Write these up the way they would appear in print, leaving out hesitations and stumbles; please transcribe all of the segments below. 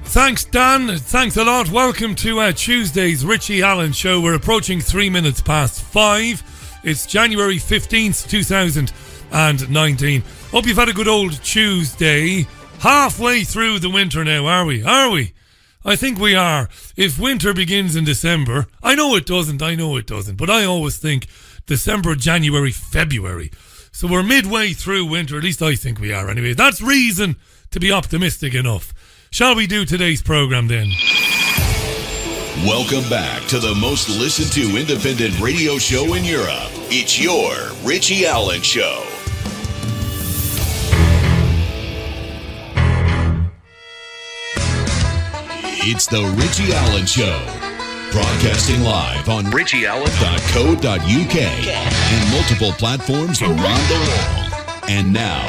Thanks, Dan. Thanks a lot. Welcome to Tuesday's Richie Allen Show. We're approaching 3 minutes past 5. It's January 15th, 2019. Hope you've had a good old Tuesday. Halfway through the winter now, are we? Are we? I think we are. If winter begins in December, I know it doesn't, but I always think December, January, February. So we're midway through winter, at least I think we are anyway. That's reason to be optimistic enough. Shall we do today's program then? Welcome back to the most listened to independent radio show in Europe. It's your Richie Allen Show. It's the Richie Allen Show. Broadcasting live on richieallen.co.uk and multiple platforms around the world. And now,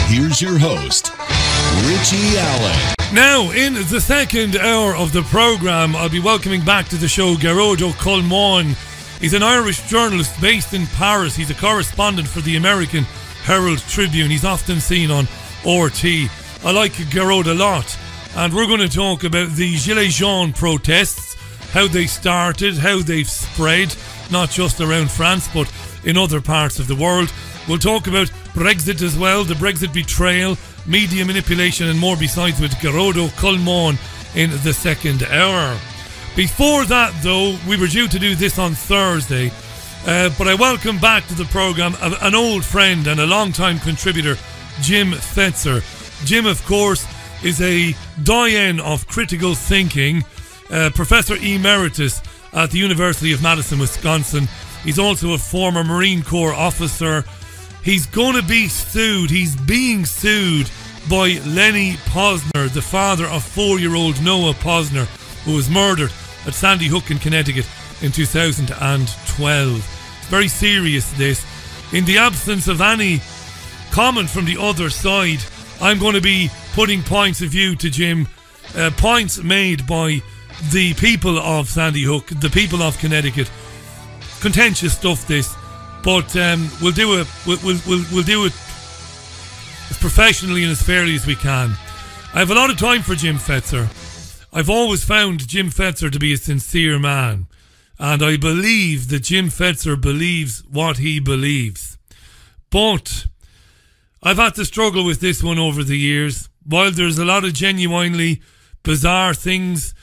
here's your host, Richie Allen. Now, in the second hour of the programme, I'll be welcoming back to the show Gerardo Colmón. He's an Irish journalist based in Paris. He's a correspondent for the American Herald Tribune. He's often seen on RT. I like Gerardo a lot. And we're going to talk about the Gilets Jaunes protests, how they started, how they've spread, not just around France, but in other parts of the world. We'll talk about Brexit as well, the Brexit betrayal, media manipulation and more besides with Gerardo Colmón in the second hour. Before that, though, we were due to do this on Thursday, but I welcome back to the programme an old friend and a long-time contributor, Jim Fetzer. Jim, of course, is a doyen of critical thinking, Professor Emeritus at the University of Madison, Wisconsin. He's also a former Marine Corps officer. He's going to be sued. He's being sued by Lenny Posner, the father of 4-year-old Noah Posner, who was murdered at Sandy Hook in Connecticut in 2012. It's very serious, this. In the absence of any comment from the other side, I'm going to be putting points of view to Jim, points made by the people of Sandy Hook, the people of Connecticut. Contentious stuff, this. But we'll do it as professionally and as fairly as we can. I have a lot of time for Jim Fetzer. I've always found Jim Fetzer to be a sincere man, and I believe that Jim Fetzer believes what he believes. But I've had to struggle with this one over the years. While there's a lot of genuinely bizarre things,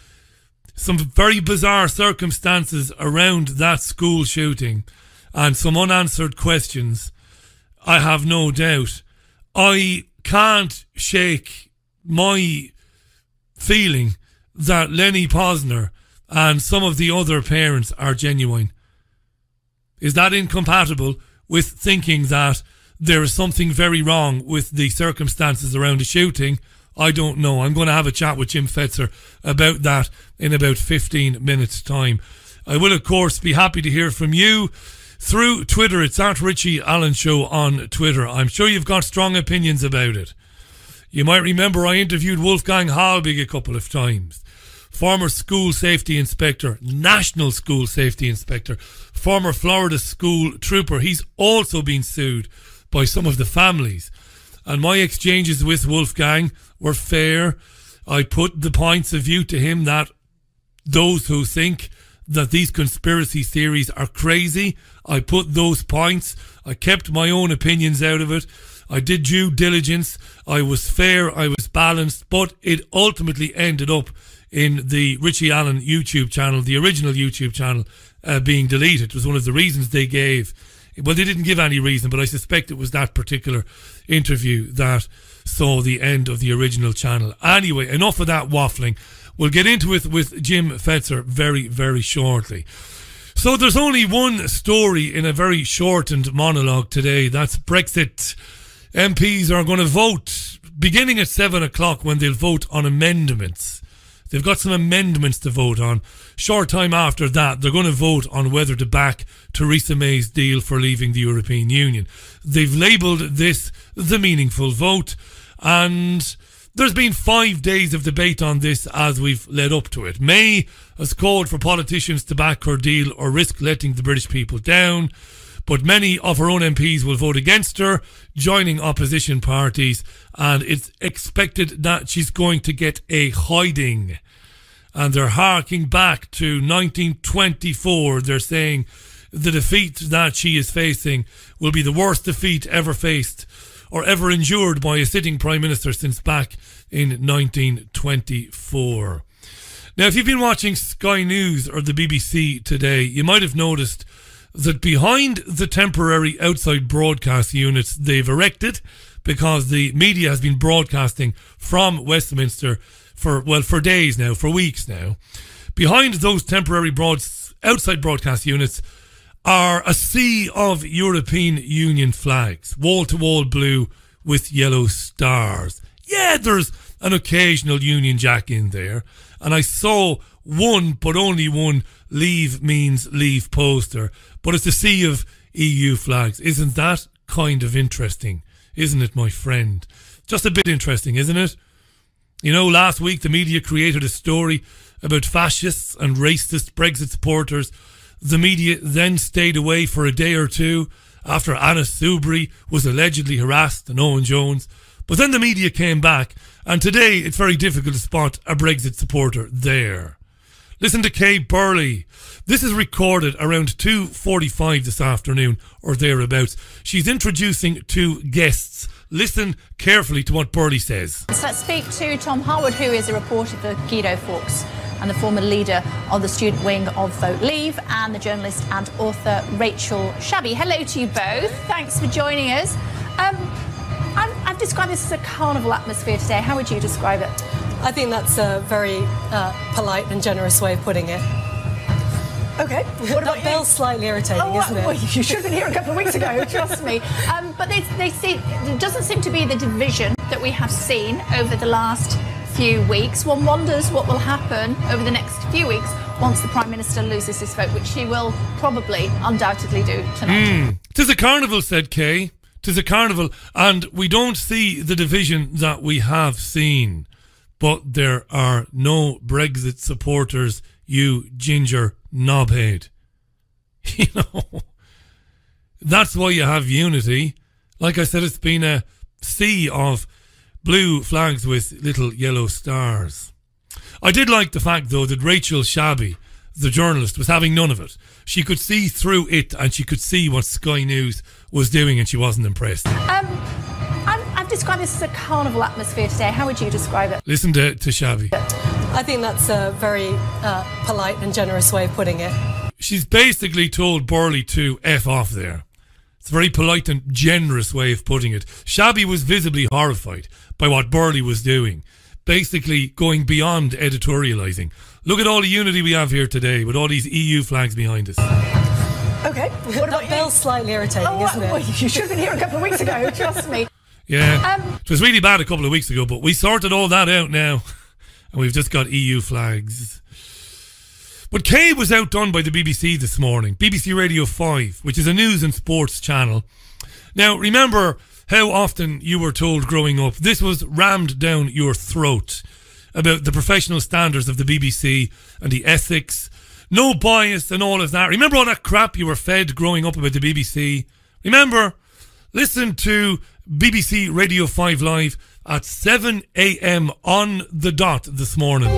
some very bizarre circumstances around that school shooting, and some unanswered questions, I have no doubt. I can't shake my feeling that Lenny Posner and some of the other parents are genuine. Is that incompatible with thinking that there is something very wrong with the circumstances around the shooting? I don't know. I'm going to have a chat with Jim Fetzer about that in about 15 minutes' time. I will, of course, be happy to hear from you through Twitter. It's at Richie Allen Show on Twitter. I'm sure you've got strong opinions about it. You might remember I interviewed Wolfgang Halbig a couple of times. Former school safety inspector, national school safety inspector, former Florida school trooper. He's also been sued by some of the families. And my exchanges with Wolfgang were fair. I put the points of view to him that those who think that these conspiracy theories are crazy, I put those points. I kept my own opinions out of it. I did due diligence. I was fair. I was balanced. But it ultimately ended up in the Richie Allen YouTube channel, the original YouTube channel, being deleted. It was one of the reasons they gave. Well, they didn't give any reason, but I suspect it was that particular interview that saw the end of the original channel. Anyway, enough of that waffling. We'll get into it with Jim Fetzer very, very shortly. So there's only one story in a very shortened monologue today. That's Brexit. MPs are going to vote beginning at 7 o'clock when they'll vote on amendments. They've got some amendments to vote on. Short time after that, they're going to vote on whether to back Theresa May's deal for leaving the European Union. They've labelled this the meaningful vote, and there's been 5 days of debate on this as we've led up to it. May has called for politicians to back her deal or risk letting the British people down. but many of her own MPs will vote against her, joining opposition parties, and it's expected that she's going to get a hiding. And they're harking back to 1924. They're saying the defeat that she is facing will be the worst defeat ever faced or ever endured by a sitting Prime Minister since back in 1924. Now, if you've been watching Sky News or the BBC today, you might have noticed that behind the temporary outside broadcast units they've erected, because the media has been broadcasting from Westminster for days now, for weeks now, behind those temporary outside broadcast units are a sea of European Union flags, wall-to-wall blue with yellow stars. Yeah, there's an occasional Union Jack in there, and I saw one, but only one, leave means leave poster, but it's a sea of EU flags. Isn't that kind of interesting? Isn't it, my friend? Just a bit interesting, isn't it? You know, last week the media created a story about fascists and racist Brexit supporters. The media then stayed away for a day or two after Anna Soubry was allegedly harassed and Owen Jones. But then the media came back, and today it's very difficult to spot a Brexit supporter there. Listen to Kay Burley. This is recorded around 2:45 this afternoon or thereabouts. She's introducing two guests. Listen carefully to what Burley says. Let's speak to Tom Harwood, who is a reporter for Guido Fawkes and the former leader of the student wing of Vote Leave, and the journalist and author Rachel Shabby. Hello to you both. Thanks for joining us. I've described this as a carnival atmosphere today. How would you describe it? I think that's a very polite and generous way of putting it. Okay. What about that bell's slightly irritating, isn't it? Well, you should have been here a couple of weeks ago, trust me. But they see, it doesn't seem to be the division that we have seen over the last few weeks. One wonders what will happen over the next few weeks once the Prime Minister loses this vote, which she will probably undoubtedly do tonight. 'Tis a carnival, said Kay. 'Tis a carnival, and we don't see the division that we have seen. But there are no Brexit supporters, you ginger knobhead. You know, that's why you have unity. Like I said, it's been a sea of blue flags with little yellow stars. I did like the fact, though, that Rachel Shabby, the journalist, was having none of it. She could see through it, and she could see what Sky News was doing, and she wasn't impressed. I've described this as a carnival atmosphere today. How would you describe it? Listen to Shabby. I think that's a very polite and generous way of putting it. She's basically told Burley to F off there. It's a very polite and generous way of putting it. Shabby was visibly horrified by what Burley was doing, basically going beyond editorialising. Look at all the unity we have here today with all these EU flags behind us. Okay. What about that bell's slightly irritating, isn't it? Well, you should have been here a couple of weeks ago, trust me. Yeah, it was really bad a couple of weeks ago, but we sorted all that out now, and we've just got EU flags. But Kay was outdone by the BBC this morning, BBC Radio 5, which is a news and sports channel. Now, remember how often you were told growing up, this was rammed down your throat, about the professional standards of the BBC and the ethics, no bias and all of that. Remember all that crap you were fed growing up about the BBC? Remember? Listen to BBC Radio 5 Live at 7 a.m. on the dot this morning.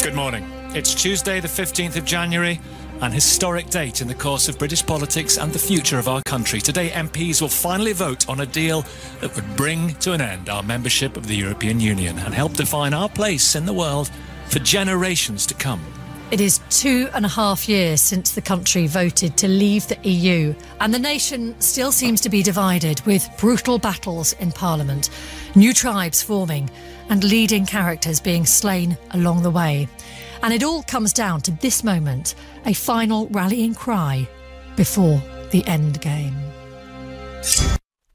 Good morning. It's Tuesday the 15th of January, an historic date in the course of British politics and the future of our country. Today MPs will finally vote on a deal that would bring to an end our membership of the European Union and help define our place in the world for generations to come. It is 2.5 years since the country voted to leave the EU, and the nation still seems to be divided, with brutal battles in Parliament, new tribes forming, and leading characters being slain along the way. And it all comes down to this moment, a final rallying cry before the end game.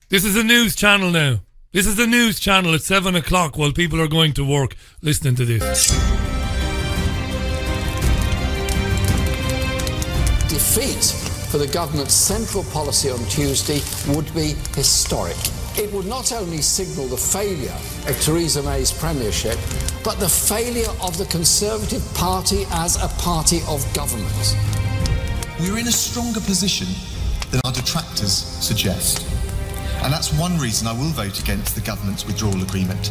This is a news channel now. This is the news channel at 7 o'clock while people are going to work listening to this. Defeat for the government's central policy on Tuesday would be historic. It would not only signal the failure of Theresa May's premiership but the failure of the Conservative Party as a party of government. We're in a stronger position than our detractors suggest. And that's one reason I will vote against the government's withdrawal agreement.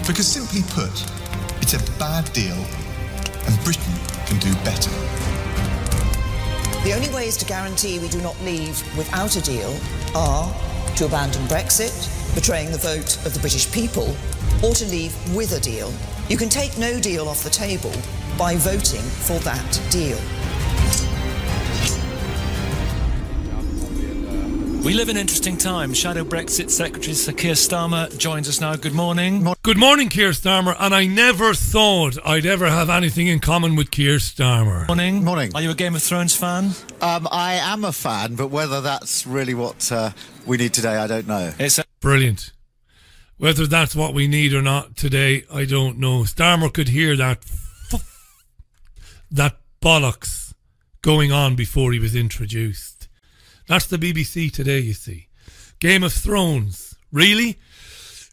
Because simply put, it's a bad deal and Britain can do better. The only ways to guarantee we do not leave without a deal are to abandon Brexit, betraying the vote of the British people, or to leave with a deal. You can take no deal off the table by voting for that deal. We live in interesting times. Shadow Brexit Secretary Sir Keir Starmer joins us now. Good morning. Good morning, Keir Starmer. And I never thought I'd ever have anything in common with Keir Starmer. Morning. Morning. Are you a Game of Thrones fan? I am a fan, but whether that's really what we need today, I don't know. Brilliant. Whether that's what we need or not today, I don't know. Starmer could hear that bollocks going on before he was introduced. That's the BBC today, you see. Game of Thrones. Really?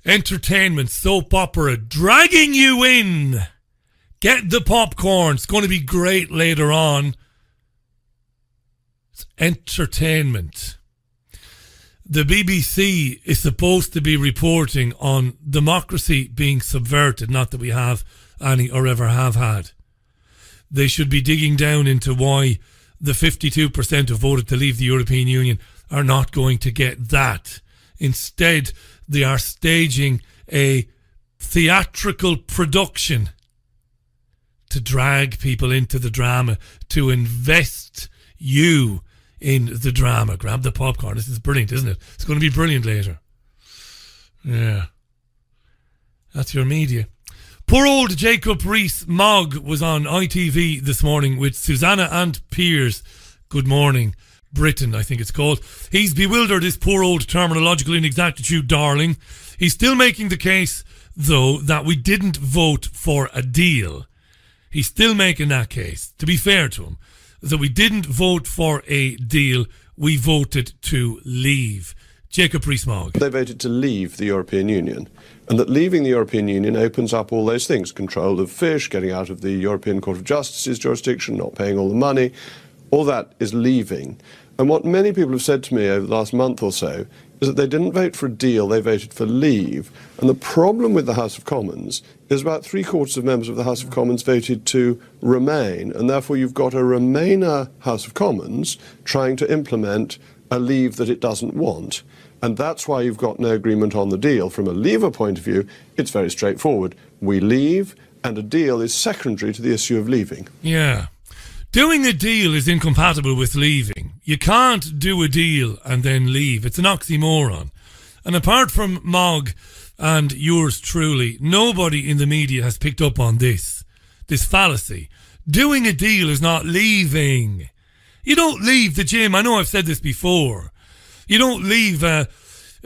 Entertainment, soap opera, dragging you in. Get the popcorn. It's going to be great later on. It's entertainment. The BBC is supposed to be reporting on democracy being subverted, not that we have any or ever have had. They should be digging down into why the 52% who voted to leave the European Union are not going to get that. Instead, they are staging a theatrical production to drag people into the drama, to invest you in the drama. Grab the popcorn. This is brilliant, isn't it? It's going to be brilliant later. Yeah. That's your media. Poor old Jacob Rees-Mogg was on ITV this morning with Susanna and Piers. Good morning, Britain, I think it's called. He's bewildered, his poor old terminological inexactitude, darling. He's still making the case, though, that we didn't vote for a deal. He's still making that case, to be fair to him, that we didn't vote for a deal, we voted to leave. Jacob Rees-Mogg. They voted to leave the European Union, and that leaving the European Union opens up all those things: control of fish, getting out of the European Court of Justice's jurisdiction, not paying all the money. All that is leaving. And what many people have said to me over the last month or so is that they didn't vote for a deal, they voted for leave. And the problem with the House of Commons is about 3/4 of members of the House of Commons voted to remain, and therefore you've got a Remainer House of Commons trying to implement a leave that it doesn't want. And that's why you've got no agreement on the deal. From a leaver point of view, it's very straightforward. We leave, and a deal is secondary to the issue of leaving. Yeah. Doing a deal is incompatible with leaving. You can't do a deal and then leave. It's an oxymoron. And apart from Mogg and yours truly, nobody in the media has picked up on this fallacy. Doing a deal is not leaving. You don't leave the gym. I know I've said this before. You don't leave,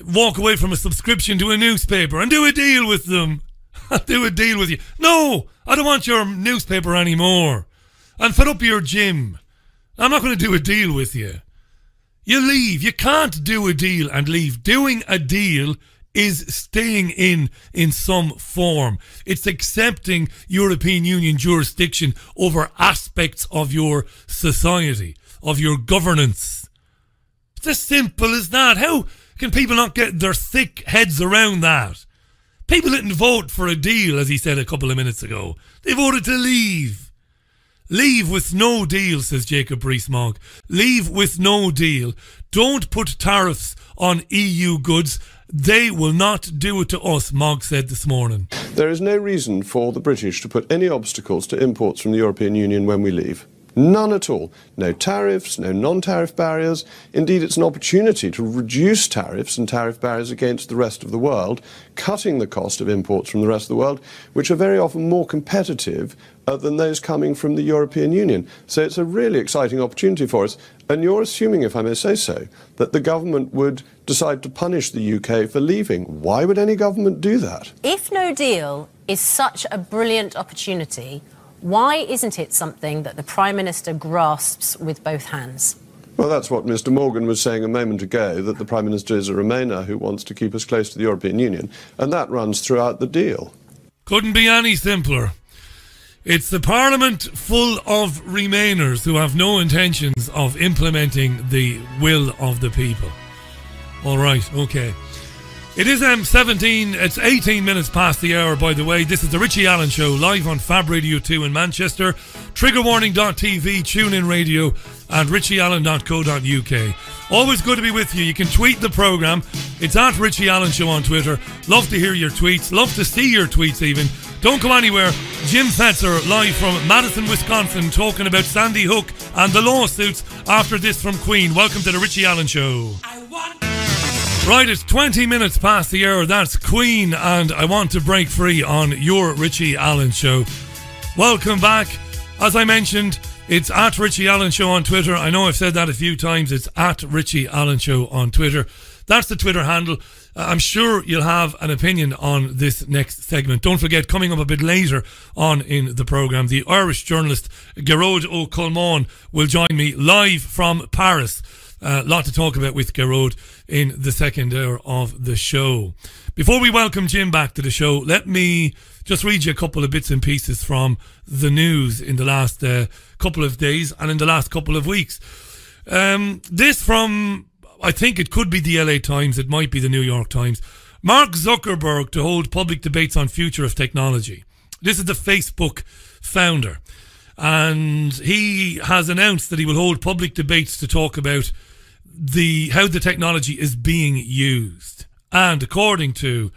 walk away from a subscription to a newspaper and do a deal with them. I'll do a deal with you. No, I don't want your newspaper anymore. I'm fed up with your gym. I'm not going to do a deal with you. You leave. You can't do a deal and leave. Doing a deal is staying in some form. It's accepting European Union jurisdiction over aspects of your society, of your governance. It's as simple as that. How can people not get their thick heads around that? People didn't vote for a deal, as he said a couple of minutes ago. They voted to leave. Leave with no deal, says Jacob Rees-Mogg. Leave with no deal. Don't put tariffs on EU goods. They will not do it to us, Mogg said this morning. There is no reason for the British to put any obstacles to imports from the European Union when we leave. None at all. No tariffs, no non-tariff barriers. Indeed, it's an opportunity to reduce tariffs and tariff barriers against the rest of the world, cutting the cost of imports from the rest of the world, which are very often more competitive than those coming from the European Union. So it's a really exciting opportunity for us. And you're assuming, if I may say so, that the government would decide to punish the UK for leaving. Why would any government do that? If no deal is such a brilliant opportunity, why isn't it something that the Prime Minister grasps with both hands? Well, that's what Mr Morgan was saying a moment ago, that the Prime Minister is a Remainer who wants to keep us close to the European Union, and that runs throughout the deal. Couldn't be any simpler. It's the Parliament full of Remainers who have no intentions of implementing the will of the people. All right, okay. It is it's 18 minutes past the hour, by the way. This is the Richie Allen Show, live on Fab Radio 2 in Manchester, triggerwarning.tv, TuneIn Radio, and richieallen.co.uk. Always good to be with you. You can tweet the programme. It's at Richie Allen Show on Twitter. Love to hear your tweets. Love to see your tweets even. Don't go anywhere. Jim Fetzer, live from Madison, Wisconsin, talking about Sandy Hook and the lawsuits after this from Queen. Welcome to the Richie Allen Show. Right, it's 20 minutes past the hour. That's Queen, and I Want to Break Free on your Richie Allen Show. Welcome back. As I mentioned, it's at Richie Allen Show on Twitter. I know I've said that a few times. It's at Richie Allen Show on Twitter. That's the Twitter handle. I'm sure you'll have an opinion on this next segment. Don't forget, coming up a bit later on in the programme, the Irish journalist Gearóid Ó Colmán will join me live from Paris. A lot to talk about with Gearóid in the second hour of the show. Before we welcome Jim back to the show, let me just read you a couple of bits and pieces from the news in the last couple of days and in the last couple of weeks. This from, I think it could be the LA Times, it might be the New York Times. Mark Zuckerberg to hold public debates on future of technology. This is the Facebook founder. And he has announced that he will hold public debates to talk about how the technology is being used. And according to,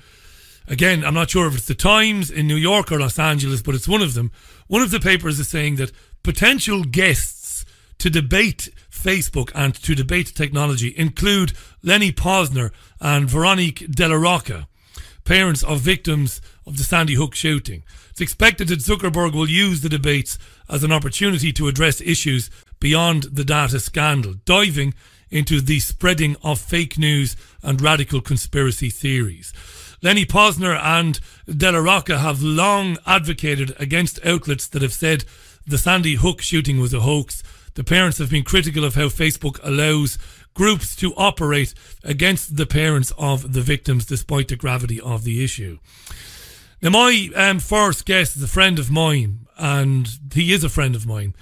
again, I'm not sure if it's the Times in New York or Los Angeles, but it's one of them. One of the papers is saying that potential guests to debate Facebook and to debate technology include Lenny Posner and Veronique De La Rocca, parents of victims of the Sandy Hook shooting. It's expected that Zuckerberg will use the debates as an opportunity to address issues beyond the data scandal, diving into the spreading of fake news and radical conspiracy theories. Lenny Posner and De La Rocca have long advocated against outlets that have said the Sandy Hook shooting was a hoax. The parents have been critical of how Facebook allows groups to operate against the parents of the victims despite the gravity of the issue. Now, my first guest is a friend of mine, and he is a friend of mine,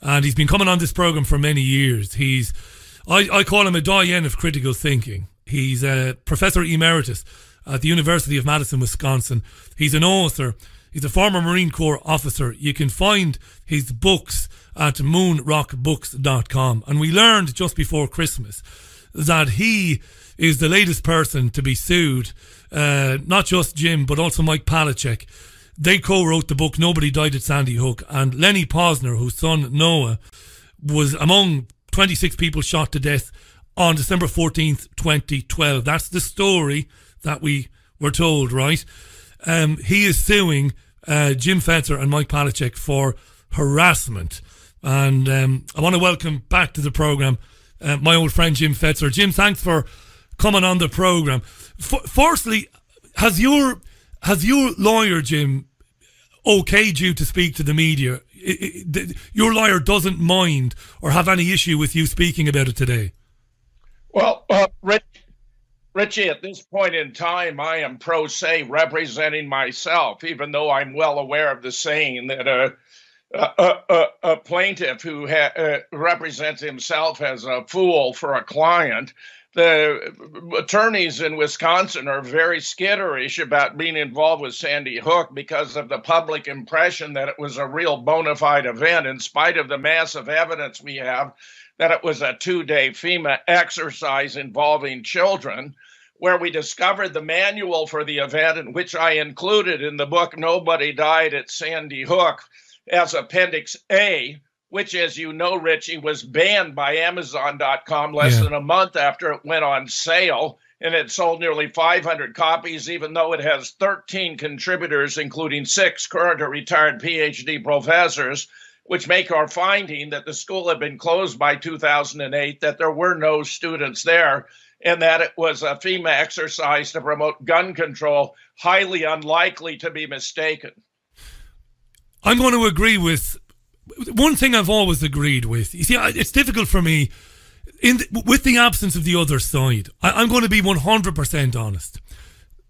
and he's been coming on this programme for many years. I call him a doyen of critical thinking. He's a professor emeritus at the University of Madison, Wisconsin. He's an author. He's a former Marine Corps officer. You can find his books at moonrockbooks.com. And we learned just before Christmas that he is the latest person to be sued. Not just Jim, but also Mike Palachuk. They co-wrote the book Nobody Died at Sandy Hook. And Lenny Posner, whose son Noah, was among 26 people shot to death on December 14th, 2012. That's the story that we were told, right? He is suing Jim Fetzer and Mike Palachuk for harassment. And I want to welcome back to the programme my old friend Jim Fetzer. Jim, thanks for coming on the programme. Firstly, has your lawyer, Jim, okayed you to speak to the media? Your lawyer doesn't mind or have any issue with you speaking about it today? Well, Richie, at this point in time, I am pro se representing myself, even though I'm well aware of the saying that a plaintiff who represents himself as a fool for a client. The attorneys in Wisconsin are very skitterish about being involved with Sandy Hook because of the public impression that it was a real bona fide event, in spite of the massive evidence we have that it was a 2-day FEMA exercise involving children, where we discovered the manual for the event, in which I included in the book Nobody Died at Sandy Hook as Appendix A, which, as you know, Richie, was banned by Amazon.com less than a month after it went on sale, and it sold nearly 500 copies, even though it has 13 contributors, including 6 current or retired PhD professors, which make our finding that the school had been closed by 2008, that there were no students there, and that it was a FEMA exercise to promote gun control, highly unlikely to be mistaken. I'm going to agree with one thing I've always agreed with. You see, it's difficult for me with the absence of the other side. I'm going to be 100% honest.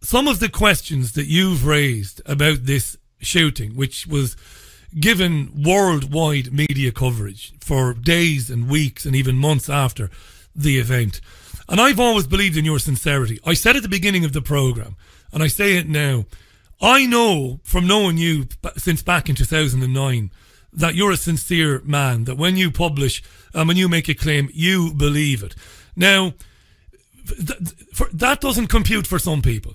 some of the questions that you've raised about this shooting, which was given worldwide media coverage for days and weeks and even months after the event. And I've always believed in your sincerity. I said at the beginning of the programme, and I say it now, I know from knowing you since back in 2009 that you're a sincere man, that when you publish and when you make a claim, you believe it. Now, that doesn't compute for some people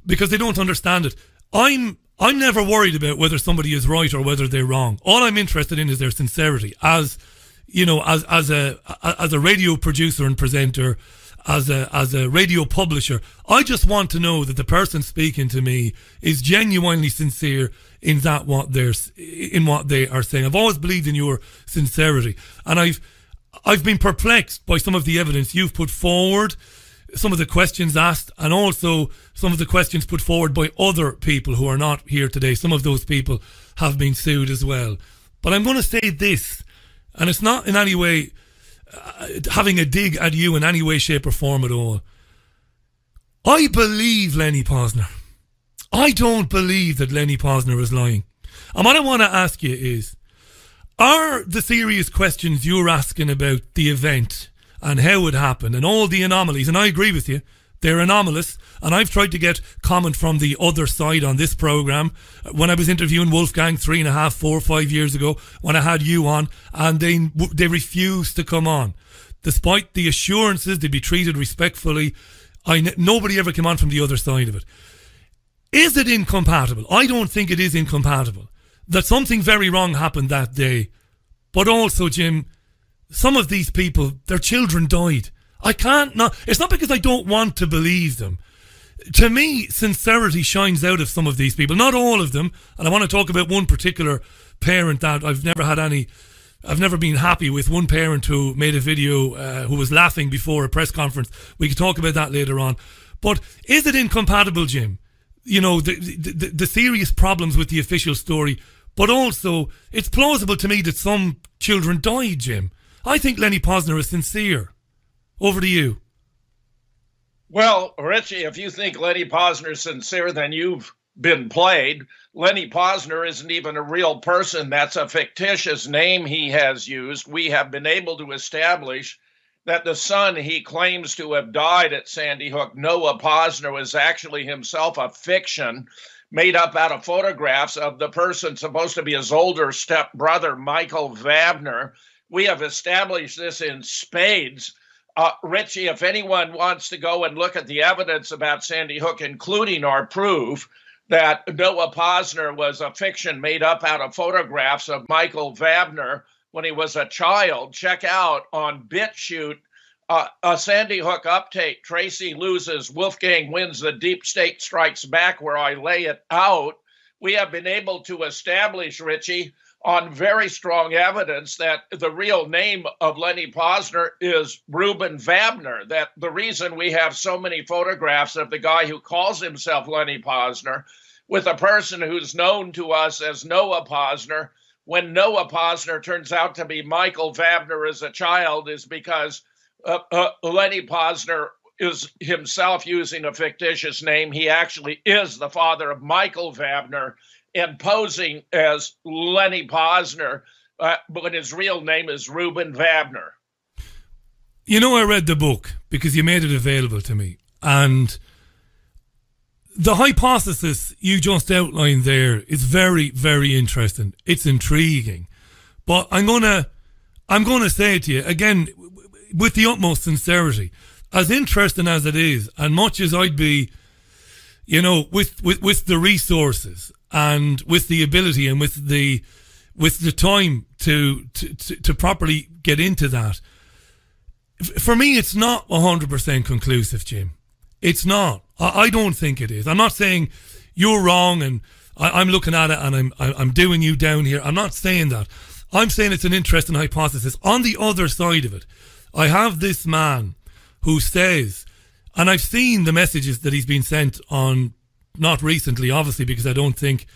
because they don't understand it. I'm never worried about whether somebody is right or whether they're wrong. All I'm interested in is their sincerity as, you know, as a radio producer and presenter, as a radio publisher. I just want to know that the person speaking to me is genuinely sincere in what they are saying. I've always believed in your sincerity, and I've been perplexed by some of the evidence you've put forward, some of the questions asked, and also some of the questions put forward by other people who are not here today. Some of those people have been sued as well. But I'm going to say this, and it's not in any way having a dig at you in any way, shape or form at all. I believe Lenny Posner. I don't believe that Lenny Posner is lying. And what I want to ask you is, are the serious questions you're asking about the event and how it happened and all the anomalies, and I agree with you, they're anomalous, and I've tried to get comment from the other side on this programme when I was interviewing Wolfgang 3.5, 4, 5 years ago when I had you on, and they refused to come on. Despite the assurances they'd be treated respectfully, nobody ever came on from the other side of it. Is it incompatible? I don't think it is incompatible that something very wrong happened that day, but also, Jim, some of these people, their children died. It's not because I don't want to believe them. To me, sincerity shines out of some of these people, not all of them. And I want to talk about one particular parent that I've never been happy with. One parent who made a video who was laughing before a press conference. We can talk about that later on. But is it incompatible, Jim? You know, the serious problems with the official story, but also it's plausible to me that some children died, Jim. I think Lenny Posner is sincere. Over to you. Well, Richie, if you think Lenny Posner is sincere, then you've been played. Lenny Posner isn't even a real person. That's a fictitious name he has used. We have been able to establish that the son he claims to have died at Sandy Hook, Noah Posner, was actually himself a fiction made up out of photographs of the person supposed to be his older stepbrother, Michael Vabner. We have established this in spades. Richie, if anyone wants to go and look at the evidence about Sandy Hook, including our proof that Noah Posner was a fiction made up out of photographs of Michael Vabner when he was a child, check out on BitChute a Sandy Hook update. Tracy loses, Wolfgang wins, the deep state strikes back, where I lay it out. We have been able to establish, Richie, on very strong evidence that the real name of Lenny Posner is Reuben Vabner, that the reason we have so many photographs of the guy who calls himself Lenny Posner with a person who's known to us as Noah Posner, when Noah Posner turns out to be Michael Vabner as a child, is because Lenny Posner is himself using a fictitious name. He actually is the father of Michael Vabner and posing as Lenny Posner, but his real name is Reuben Vabner. You know, I read the book because you made it available to me, and the hypothesis you just outlined there is very, very interesting. It's intriguing, but I'm gonna say it to you again with the utmost sincerity. As interesting as it is, and much as I'd be, you know, with the resources and with the ability and with the time to properly get into that, for me, it's not 100% conclusive, Jim. It's not. I don't think it is. I'm not saying you're wrong, and I'm looking at it and I'm doing you down here. I'm not saying that. I'm saying it's an interesting hypothesis. On the other side of it, I have this man who says, and I've seen the messages that he's been sent on, not recently, obviously, because I don't think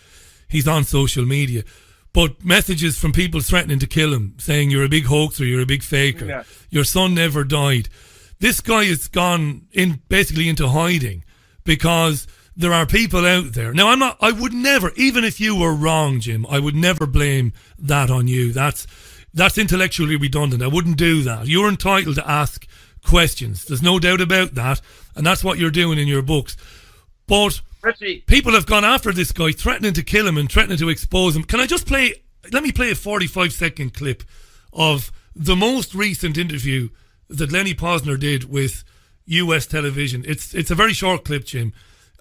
he's on social media, but messages from people threatening to kill him, saying you're a big hoaxer, you're a big faker, yeah, your son never died. This guy has gone basically into hiding because there are people out there. Now, I would never, even if you were wrong, Jim, I would never blame that on you. That's intellectually redundant. I wouldn't do that. You're entitled to ask questions. There's no doubt about that. And that's what you're doing in your books. But Richie, people have gone after this guy, threatening to kill him and threatening to expose him. Can I just let me play a 45-second clip of the most recent interview that Lenny Posner did with US television. It's a very short clip, Jim.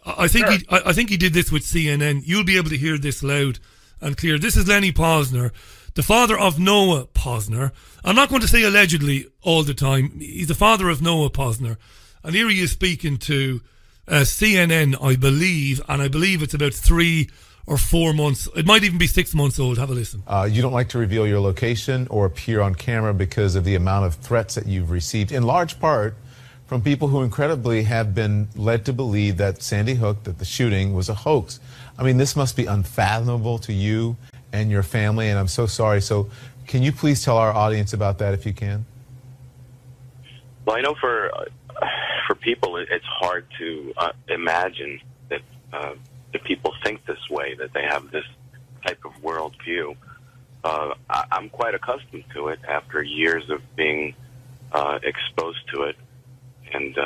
I think he did this with CNN. You'll be able to hear this loud and clear. This is Lenny Posner, the father of Noah Posner. I'm not going to say allegedly all the time. He's the father of Noah Posner. And here he is speaking to CNN, I believe, and I believe it's about 3 or 4 months. It might even be 6 months old. Have a listen. You don't like to reveal your location or appear on camera because of the amount of threats that you've received, in large part from people who incredibly have been led to believe that Sandy Hook, that the shooting was a hoax. I mean, this must be unfathomable to you and your family, and I'm so sorry. So can you please tell our audience about that if you can? Well, I know for people, it's hard to imagine that people think this way, that they have this type of worldview. I'm quite accustomed to it after years of being exposed to it and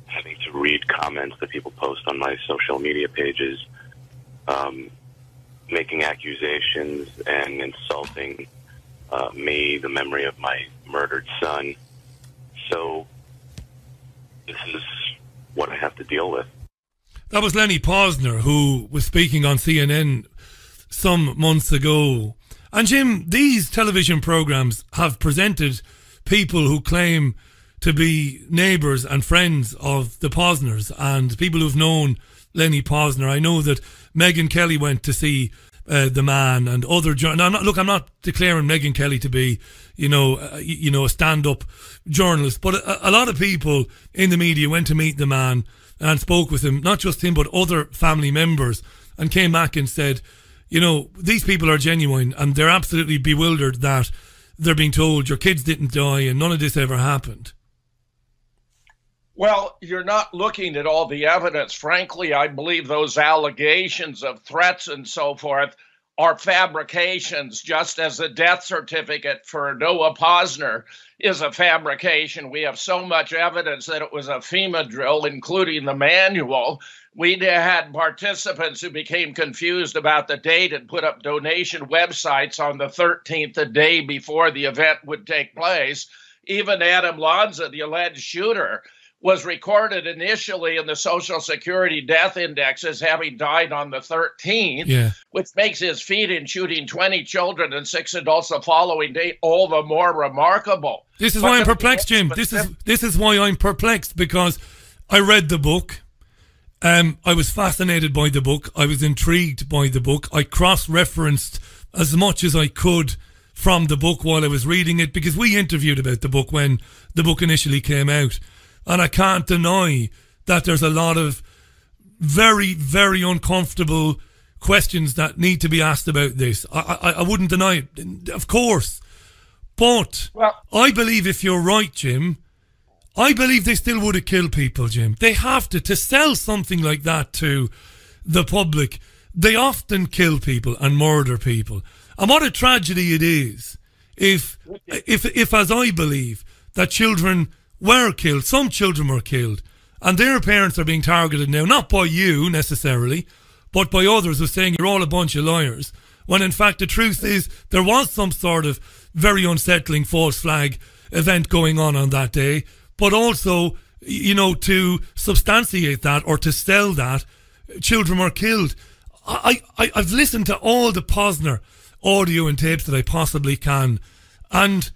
having to read comments that people post on my social media pages, making accusations and insulting me, the memory of my murdered son. So this is what I have to deal with. That was Lenny Posner, who was speaking on CNN some months ago. And Jim, these television programs have presented people who claim to be neighbours and friends of the Posners and people who've known Lenny Posner. I know that Megyn Kelly went to see the man and other. Now, I'm not declaring Megyn Kelly to be, a stand-up journalist, but a lot of people in the media went to meet the man and spoke with him, not just him, but other family members, and came back and said, these people are genuine and they're absolutely bewildered that they're being told your kids didn't die and none of this ever happened. Well, you're not looking at all the evidence. Frankly, I believe those allegations of threats and so forth are fabrications, just as the death certificate for Noah Posner is a fabrication. We have so much evidence that it was a FEMA drill, including the manual. We had participants who became confused about the date and put up donation websites on the 13th, the day before the event would take place. Even Adam Lanza, the alleged shooter, was recorded initially in the Social Security death index as having died on the 13th, which makes his feat in shooting 20 children and 6 adults the following day all the more remarkable. This is why I'm perplexed, Jim. This is why I'm perplexed, because I read the book. I was fascinated by the book. I was intrigued by the book. I cross-referenced as much as I could from the book while I was reading it, because we interviewed about the book when the book initially came out. And I can't deny that there's a lot of very, very uncomfortable questions that need to be asked about this. I wouldn't deny it, of course. But I believe if you're right, Jim, I believe they still would have killed people, Jim. They have to sell something like that to the public. They often kill people and murder people. And what a tragedy it is if as I believe, that children were killed, some children were killed, and their parents are being targeted now, not by you necessarily, but by others who are saying you're all a bunch of liars, when in fact the truth is there was some sort of very unsettling false flag event going on that day, but also, to substantiate that or to sell that, children were killed. I've listened to all the Posner audio and tapes that I possibly can, and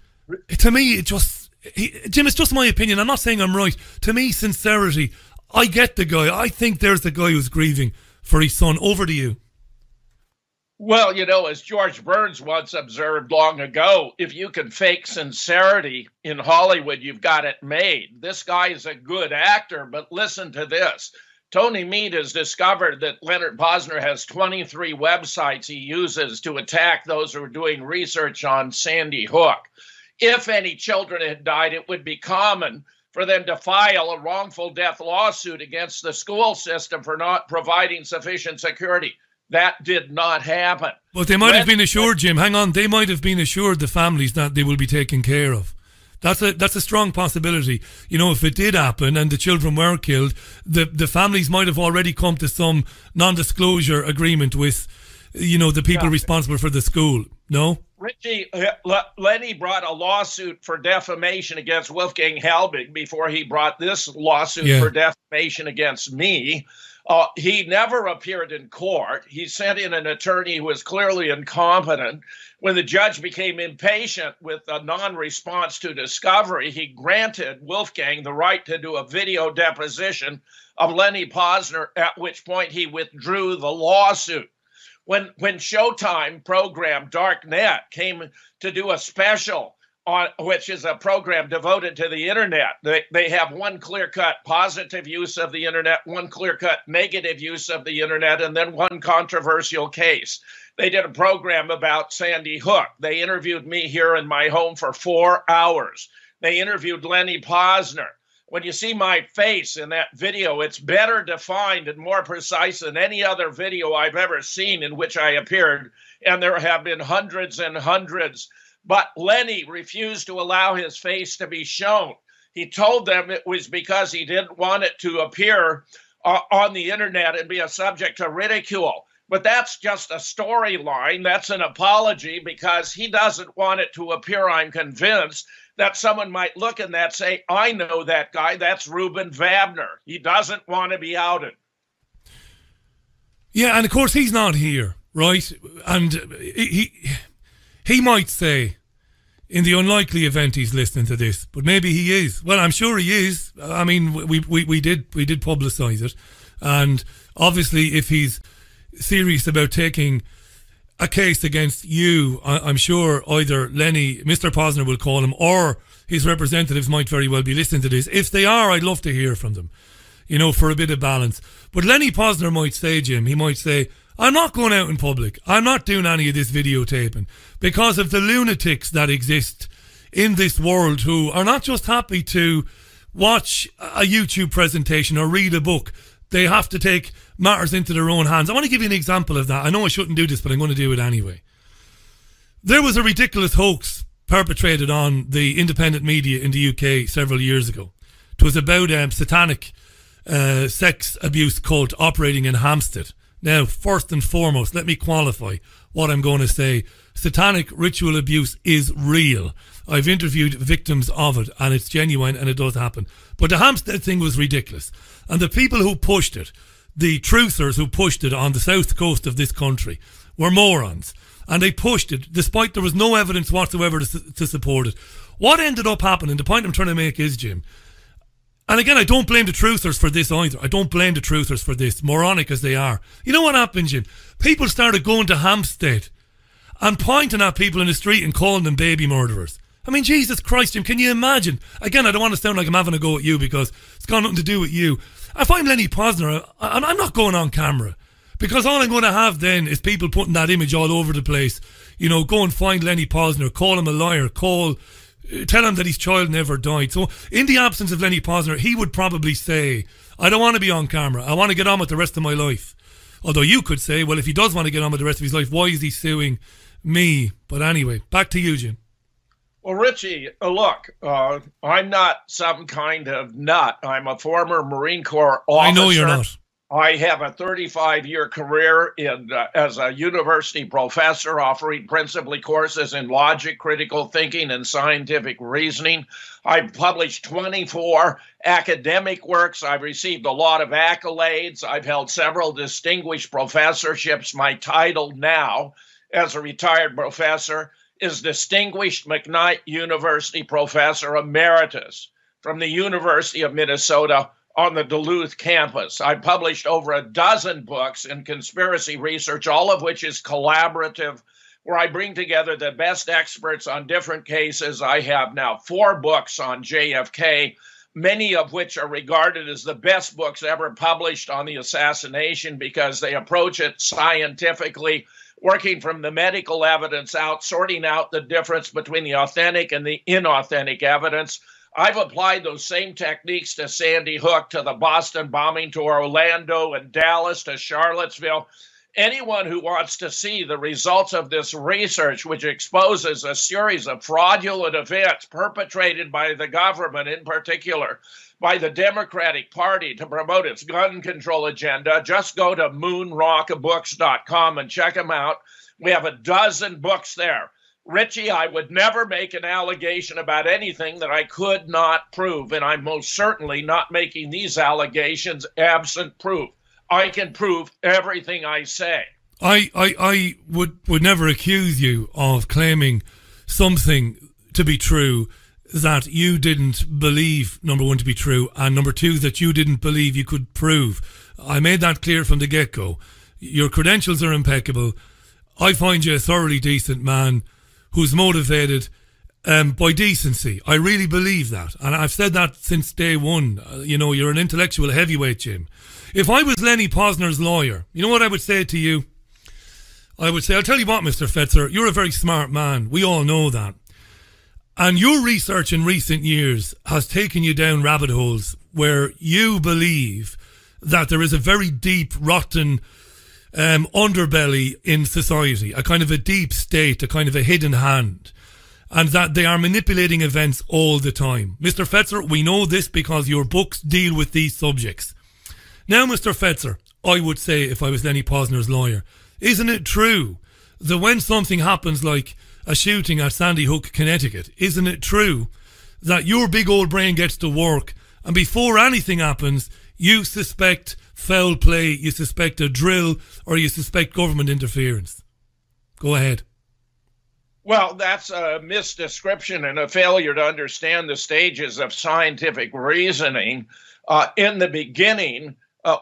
to me Jim, it's just my opinion. I'm not saying I'm right. To me, sincerity, I get the guy. I think there's the guy who's grieving for his son. Over to you. Well, as George Burns once observed long ago, if you can fake sincerity in Hollywood, you've got it made. This guy is a good actor, but listen to this. Tony Mead has discovered that Leonard Posner has 23 websites he uses to attack those who are doing research on Sandy Hook. If any children had died, it would be common for them to file a wrongful death lawsuit against the school system for not providing sufficient security. That did not happen. But they might have been assured, Jim, hang on, they might have been assured, the families, that they will be taken care of. That's a strong possibility. You know, if it did happen and the children were killed, the families might have already come to some non-disclosure agreement with, you know, the people responsible for the school. No? Richie, Lenny brought a lawsuit for defamation against Wolfgang Helbig before he brought this lawsuit for defamation against me. He never appeared in court. He sent in an attorney who was clearly incompetent. When the judge became impatient with a non-response to discovery, he granted Wolfgang the right to do a video deposition of Lenny Posner, at which point he withdrew the lawsuit. When Showtime program Darknet came to do a special, which is a program devoted to the internet, they have one clear-cut positive use of the internet, one clear-cut negative use of the internet, and then one controversial case. They did a program about Sandy Hook. They interviewed me here in my home for 4 hours. They interviewed Lenny Posner. When you see my face in that video, it's better defined and more precise than any other video I've ever seen in which I appeared, and there have been hundreds and hundreds. But Lenny refused to allow his face to be shown. He told them it was because he didn't want it to appear on the internet and be a subject to ridicule. But that's just a storyline. That's an apology because he doesn't want it to appear, I'm convinced, that someone might look at that and say, I know that guy, that's Reuben Wagner. He doesn't want to be outed. Yeah, and of course he's not here, right? And he might say, in the unlikely event he's listening to this, but maybe he is. Well, I'm sure he is. I mean, we did publicise it. And obviously if he's serious about taking a case against you, I'm sure either Lenny, Mr. Posner will call him, or his representatives might very well be listening to this. If they are, I'd love to hear from them, you know, for a bit of balance. But Lenny Posner might say, Jim, he might say, I'm not going out in public. I'm not doing any of this videotaping because of the lunatics that exist in this world who are not just happy to watch a YouTube presentation or read a book. They have to take matters into their own hands. I want to give you an example of that. I know I shouldn't do this, but I'm going to do it anyway. There was a ridiculous hoax perpetrated on the independent media in the UK several years ago. It was about satanic sex abuse cult operating in Hampstead. Now, first and foremost, let me qualify what I'm going to say. Satanic ritual abuse is real. I've interviewed victims of it, and it's genuine, and it does happen. But the Hampstead thing was ridiculous. And the people who pushed it, the truthers who pushed it on the south coast of this country, were morons. And they pushed it, despite there was no evidence whatsoever to support it. What ended up happening, the point I'm trying to make is, Jim, and again, I don't blame the truthers for this either. I don't blame the truthers for this, moronic as they are. You know what happened, Jim? People started going to Hampstead and pointing at people in the street and calling them baby murderers. I mean, Jesus Christ, Jim, can you imagine? Again, I don't want to sound like I'm having a go at you because it's got nothing to do with you. If I'm Lenny Posner, I'm not going on camera because all I'm going to have then is people putting that image all over the place. You know, go and find Lenny Posner, call him a liar, tell him that his child never died. So in the absence of Lenny Posner, he would probably say, I don't want to be on camera. I want to get on with the rest of my life. Although you could say, well, if he does want to get on with the rest of his life, why is he suing me? But anyway, back to you, Jim. Well, Richie, look, I'm not some kind of nut. I'm a former Marine Corps officer. I know you're not. I have a 35-year career as a university professor, offering principally courses in logic, critical thinking, and scientific reasoning. I've published 24 academic works. I've received a lot of accolades. I've held several distinguished professorships. My title now, as a retired professor, is Distinguished McKnight University Professor Emeritus from the University of Minnesota on the Duluth campus. I published over a dozen books in conspiracy research, all of which is collaborative, where I bring together the best experts on different cases. I have now 4 books on JFK, many of which are regarded as the best books ever published on the assassination because they approach it scientifically, working from the medical evidence out, sorting out the difference between the authentic and the inauthentic evidence. I've applied those same techniques to Sandy Hook, to the Boston bombing, to Orlando and Dallas, to Charlottesville. Anyone who wants to see the results of this research, which exposes a series of fraudulent events perpetrated by the government, in particular by the Democratic Party, to promote its gun control agenda, just go to moonrockbooks.com and check them out. We have a dozen books there. Richie, I would never make an allegation about anything that I could not prove, and I'm most certainly not making these allegations absent proof. I can prove everything I say. I would never accuse you of claiming something to be true that you didn't believe, number one, to be true, and number two, that you didn't believe you could prove. I made that clear from the get-go. Your credentials are impeccable. I find you a thoroughly decent man who's motivated by decency. I really believe that. And I've said that since day one. You're an intellectual heavyweight, Jim. If I was Lenny Posner's lawyer, you know what I would say to you? I would say, I'll tell you what, Mr. Fetzer, you're a very smart man. We all know that. And your research in recent years has taken you down rabbit holes where you believe that there is a very deep, rotten underbelly in society, a kind of a deep state, a kind of a hidden hand, and that they are manipulating events all the time. Mr. Fetzer, we know this because your books deal with these subjects. Now, Mr. Fetzer, I would say, if I was Lenny Posner's lawyer, isn't it true that when something happens like a shooting at Sandy Hook, Connecticut, isn't it true that your big old brain gets to work and before anything happens, you suspect foul play, you suspect a drill, or you suspect government interference? Go ahead. Well, that's a misdescription and a failure to understand the stages of scientific reasoning. In the beginning,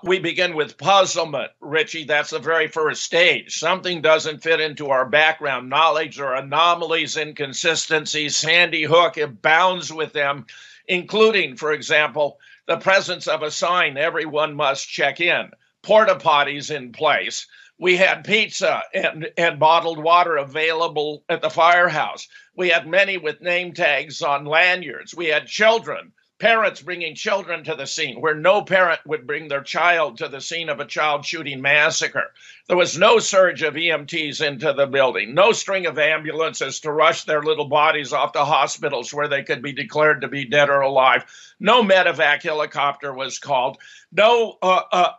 we begin with puzzlement, Richie. That's the very first stage. Something doesn't fit into our background knowledge, or anomalies, inconsistencies. Sandy Hook abounds with them, including, for example, the presence of a sign, everyone must check in, porta potties in place. We had pizza and bottled water available at the firehouse. We had many with name tags on lanyards. We had children, parents bringing children to the scene where no parent would bring their child to the scene of a child shooting massacre. There was no surge of EMTs into the building, no string of ambulances to rush their little bodies off to hospitals where they could be declared to be dead or alive. No medevac helicopter was called. No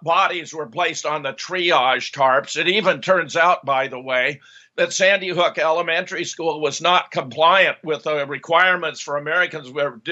bodies were placed on the triage tarps. It even turns out, by the way, that Sandy Hook Elementary School was not compliant with the requirements for Americans with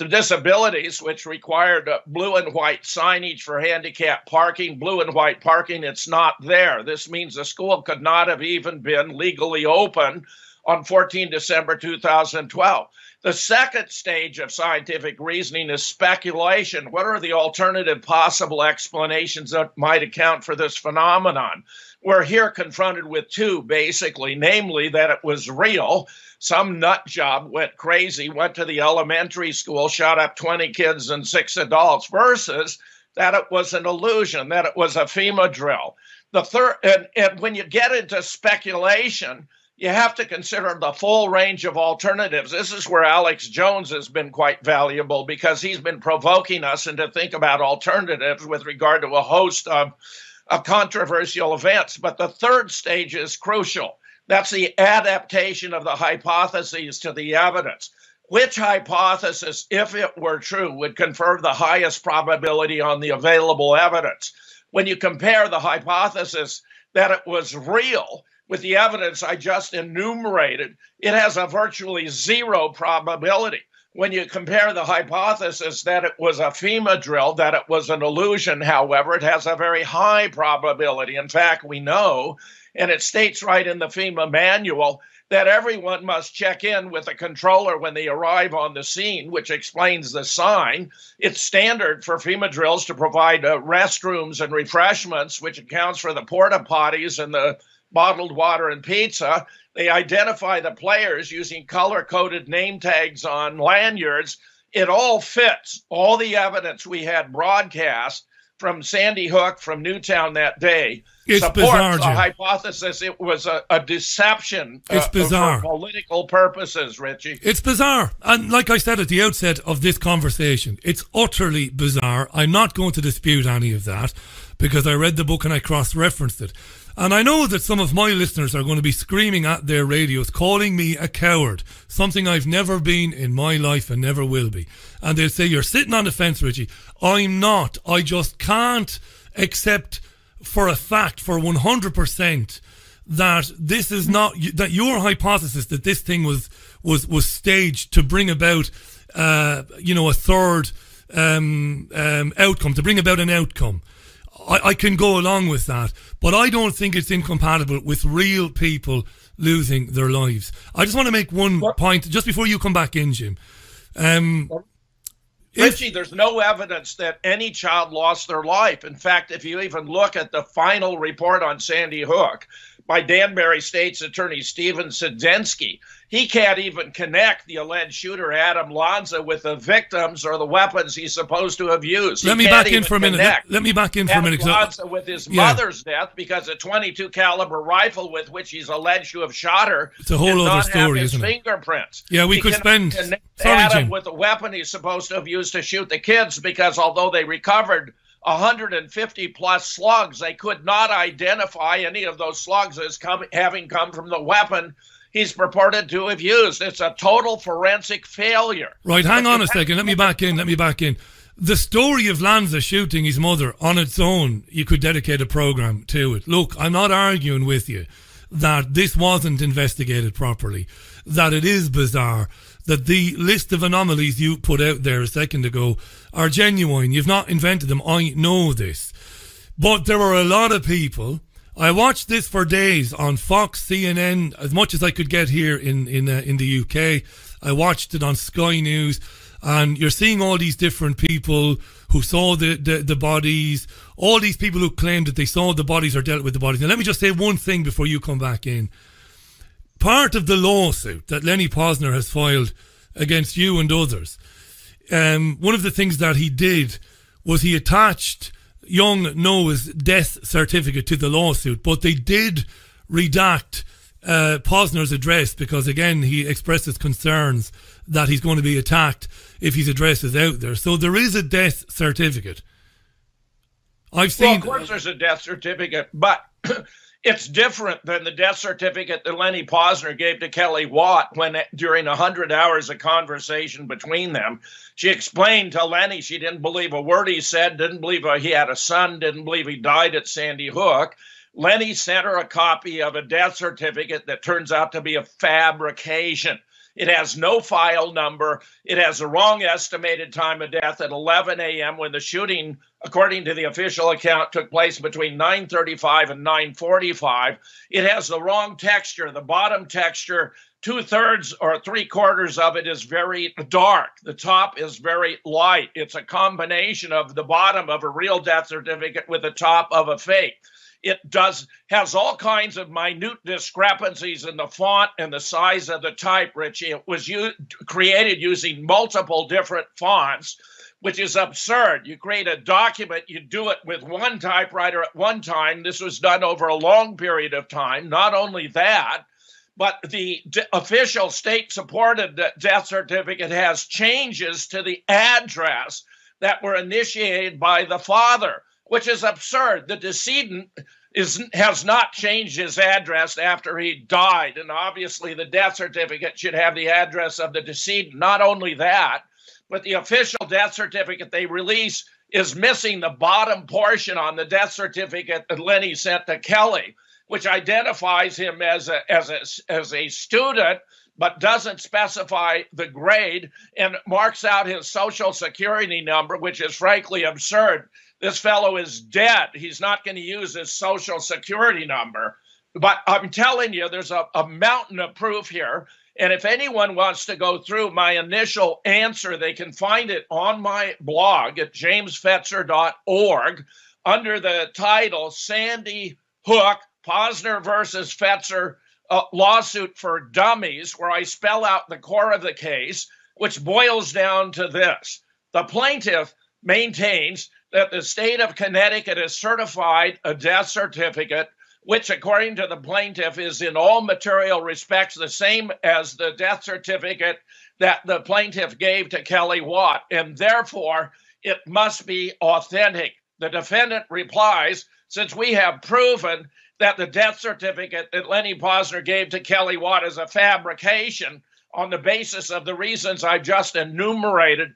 disabilities, which required blue and white signage for handicap parking. Blue and white parking, it's not there. This means the school could not have even been legally open on 14 December 2012. The second stage of scientific reasoning is speculation. What are the alternative possible explanations that might account for this phenomenon? We're here confronted with two, basically, namely that it was real. Some nut job went crazy, went to the elementary school, shot up 20 kids and 6 adults, versus that it was an illusion, that it was a FEMA drill. The third, and when you get into speculation, you have to consider the full range of alternatives. This is where Alex Jones has been quite valuable, because he's been provoking us into think about alternatives with regard to a host of controversial events. But the third stage is crucial. That's the adaptation of the hypotheses to the evidence. Which hypothesis, if it were true, would confer the highest probability on the available evidence? When you compare the hypothesis that it was real with the evidence I just enumerated, it has a virtually zero probability. When you compare the hypothesis that it was a FEMA drill, that it was an illusion, however, it has a very high probability. In fact, we know, and it states right in the FEMA manual, that everyone must check in with a controller when they arrive on the scene, which explains the sign. It's standard for FEMA drills to provide restrooms and refreshments, which accounts for the porta potties and the bottled water and pizza. They identify the players using color-coded name tags on lanyards. It all fits. All the evidence we had broadcast from Sandy Hook from Newtown that day It's bizarre, supports the Jim. hypothesis it was a deception It's bizarre. for political purposes, Richie. It's bizarre. And like I said at the outset of this conversation, it's utterly bizarre. I'm not going to dispute any of that because I read the book and I cross-referenced it. And I know that some of my listeners are going to be screaming at their radios, calling me a coward, something I've never been in my life and never will be. And they'll say, you're sitting on the fence, Richie. I'm not. I just can't accept for a fact, for 100%, that this is not, that your hypothesis that this thing was staged to bring about, a third outcome, to bring about an outcome. I can go along with that, but I don't think it's incompatible with real people losing their lives. I just want to make one point just before you come back in, Jim. Richie, there's no evidence that any child lost their life. In fact, if you even look at the final report on Sandy Hook by Danbury State's Attorney Stephen Sedensky, he can't even connect the alleged shooter, Adam Lanza, with the victims or the weapons he's supposed to have used. Let me back in for a minute. Let me back in for a minute. Lanza with his mother's death because a .22 caliber rifle with which he's alleged to have shot her. It's a whole other story, isn't it? Fingerprints. Yeah, we He could cannot spend. connect Sorry, Adam Jim. with the weapon he's supposed to have used to shoot the kids because although they recovered 150 plus slugs, they could not identify any of those slugs as having come from the weapon he's purported to have used. It's a total forensic failure. Right, hang on a second. Let me back in. The story of Lanza shooting his mother on its own, you could dedicate a program to it. Look, I'm not arguing with you that this wasn't investigated properly, that it is bizarre, that the list of anomalies you put out there a second ago are genuine. You've not invented them. I know this. But there were a lot of people. I watched this for days on Fox, CNN, as much as I could get here in the UK. I watched it on Sky News, and you're seeing all these different people who saw the bodies, all these people who claimed that they saw the bodies or dealt with the bodies. And let me just say one thing before you come back in. Part of the lawsuit that Lenny Posner has filed against you and others, one of the things that he did was he attached young Noah's death certificate to the lawsuit, but they did redact Posner's address because, again, he expresses concerns that he's going to be attacked if his address is out there. So there is a death certificate. Well, of course there's a death certificate, but it's different than the death certificate that Lenny Posner gave to Kelly Watt when, during 100 hours of conversation between them, she explained to Lenny she didn't believe a word he said, didn't believe he had a son, didn't believe he died at Sandy Hook. Lenny sent her a copy of a death certificate that turns out to be a fabrication. It has no file number. It has the wrong estimated time of death at 11 a.m. when the shooting, according to the official account, took place between 9:35 and 9:45. It has the wrong texture. The bottom texture, 2/3 or 3/4 of it is very dark. The top is very light. It's a combination of the bottom of a real death certificate with the top of a fake. It has all kinds of minute discrepancies in the font and the size of the type, Richie. It was created using multiple different fonts, which is absurd. You create a document, you do it with one typewriter at one time. This was done over a long period of time. Not only that, but the official state-supported death certificate has changes to the address that were initiated by the father, which is absurd. The decedent has not changed his address after he died, and obviously the death certificate should have the address of the decedent. Not only that, but the official death certificate they release is missing the bottom portion on the death certificate that Lenny sent to Kelly, which identifies him as a student, but doesn't specify the grade and marks out his social security number, which is frankly absurd. This fellow is dead. He's not going to use his social security number. But I'm telling you, there's a mountain of proof here. And if anyone wants to go through my initial answer, they can find it on my blog at jamesfetzer.org under the title Sandy Hook, Posner versus Fetzer, lawsuit for dummies, where I spell out the core of the case, which boils down to this. The plaintiff maintains that the state of Connecticut has certified a death certificate, which, according to the plaintiff, is in all material respects the same as the death certificate that the plaintiff gave to Kelly Watt, and therefore it must be authentic. The defendant replies, since we have proven that the death certificate that Lenny Posner gave to Kelly Watt is a fabrication on the basis of the reasons I've just enumerated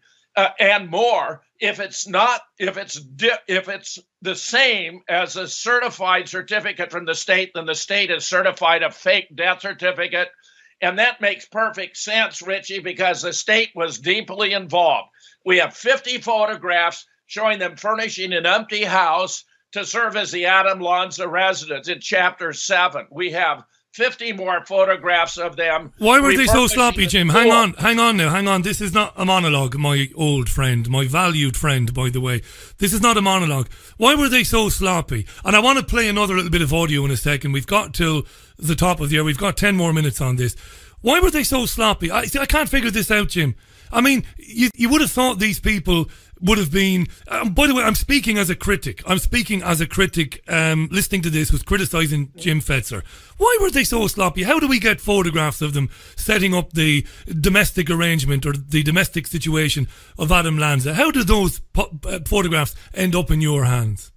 and more, if it's the same as a certified certificate from the state, then the state has certified a fake death certificate. And that makes perfect sense, Richie, because the state was deeply involved. We have 50 photographs showing them furnishing an empty house to serve as the Adam Lanza residence in Chapter 7. We have 50 more photographs of them. Why were they so sloppy, Jim? Hang on now. This is not a monologue, my old friend, my valued friend, by the way. This is not a monologue. Why were they so sloppy? And I want to play another little bit of audio in a second. We've got till the top of the hour. We've got 10 more minutes on this. Why were they so sloppy? I can't figure this out, Jim. I mean, you would have thought these people would have been... by the way, I'm speaking as a critic. Listening to this, was criticising Jim Fetzer. Why were they so sloppy? How do we get photographs of them setting up the domestic arrangement or the domestic situation of Adam Lanza? How do those photographs end up in your hands?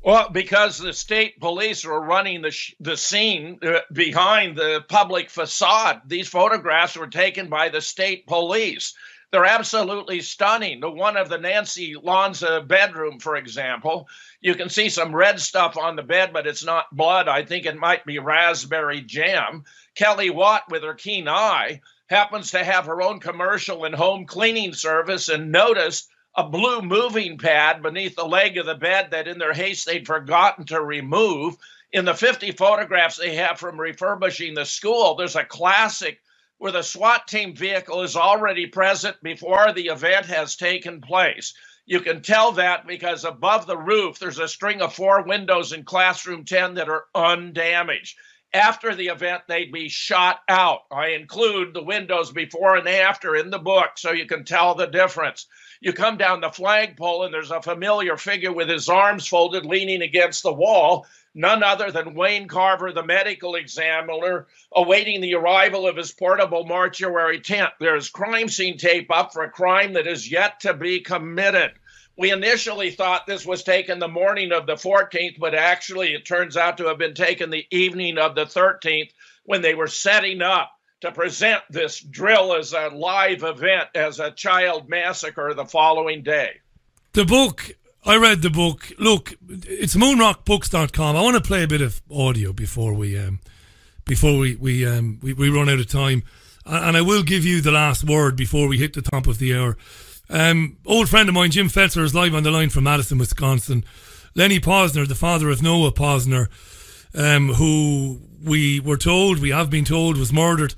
Well, because the state police were running the scene behind the public facade. These photographs were taken by the state police. They're absolutely stunning. The one of the Nancy Lanza bedroom, for example, you can see some red stuff on the bed, but it's not blood. I think it might be raspberry jam. Kelly Watt, with her keen eye, happens to have her own commercial and home cleaning service and noticed a blue moving pad beneath the leg of the bed that in their haste they'd forgotten to remove. In the 50 photographs they have from refurbishing the school, there's a classic where the SWAT team vehicle is already present before the event has taken place. You can tell that because above the roof, there's a string of 4 windows in classroom 10 that are undamaged. After the event, they'd be shot out. I include the windows before and after in the book so you can tell the difference. You come down the flagpole and there's a familiar figure with his arms folded leaning against the wall, none other than Wayne Carver, the medical examiner, awaiting the arrival of his portable mortuary tent. There's crime scene tape up for a crime that is yet to be committed. We initially thought this was taken the morning of the 14th, but actually it turns out to have been taken the evening of the 13th when they were setting up to present this drill as a live event, as a child massacre the following day. The book, I read the book. Look, it's moonrockbooks.com. I want to play a bit of audio before we run out of time. And I will give you the last word before we hit the top of the hour. Old friend of mine, Jim Fetzer, is live on the line from Madison, Wisconsin. Lenny Posner, the father of Noah Posner, who we have been told, was murdered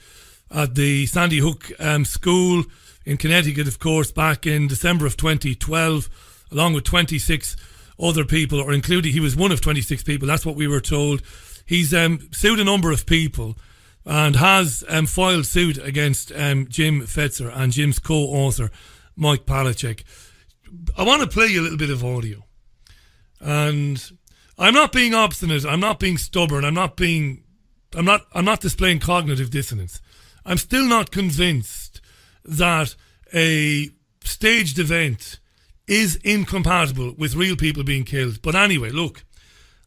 at the Sandy Hook school in Connecticut, of course, back in December of 2012, along with 26 other people, or including, he was one of 26 people, that's what we were told. He's sued a number of people and has filed suit against Jim Fetzer and Jim's co-author, Mike Palachuk. I want to play you a little bit of audio. And I'm not being obstinate, I'm not being stubborn, I'm not displaying cognitive dissonance. I'm still not convinced that a staged event is incompatible with real people being killed. But anyway, look,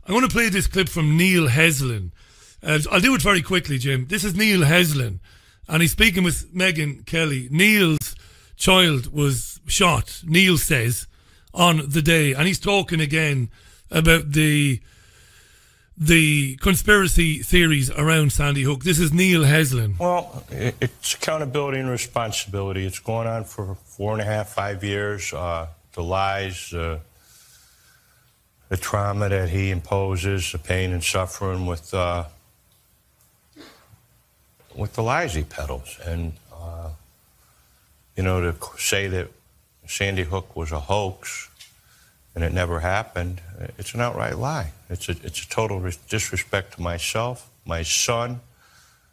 I'm going to play this clip from Neil Heslin. I'll do it very quickly, Jim. This is Neil Heslin, and he's speaking with Megyn Kelly. Neil's child was shot, Neil says, on the day, and he's talking again about the conspiracy theories around Sandy Hook. This is Neil Heslin. Well, it's accountability and responsibility. It's going on for 4.5, 5 years. The lies, the trauma that he imposes, the pain and suffering with the lies he peddles. And, to say that Sandy Hook was a hoax and it never happened, it's an outright lie. It's a total disrespect to myself, my son,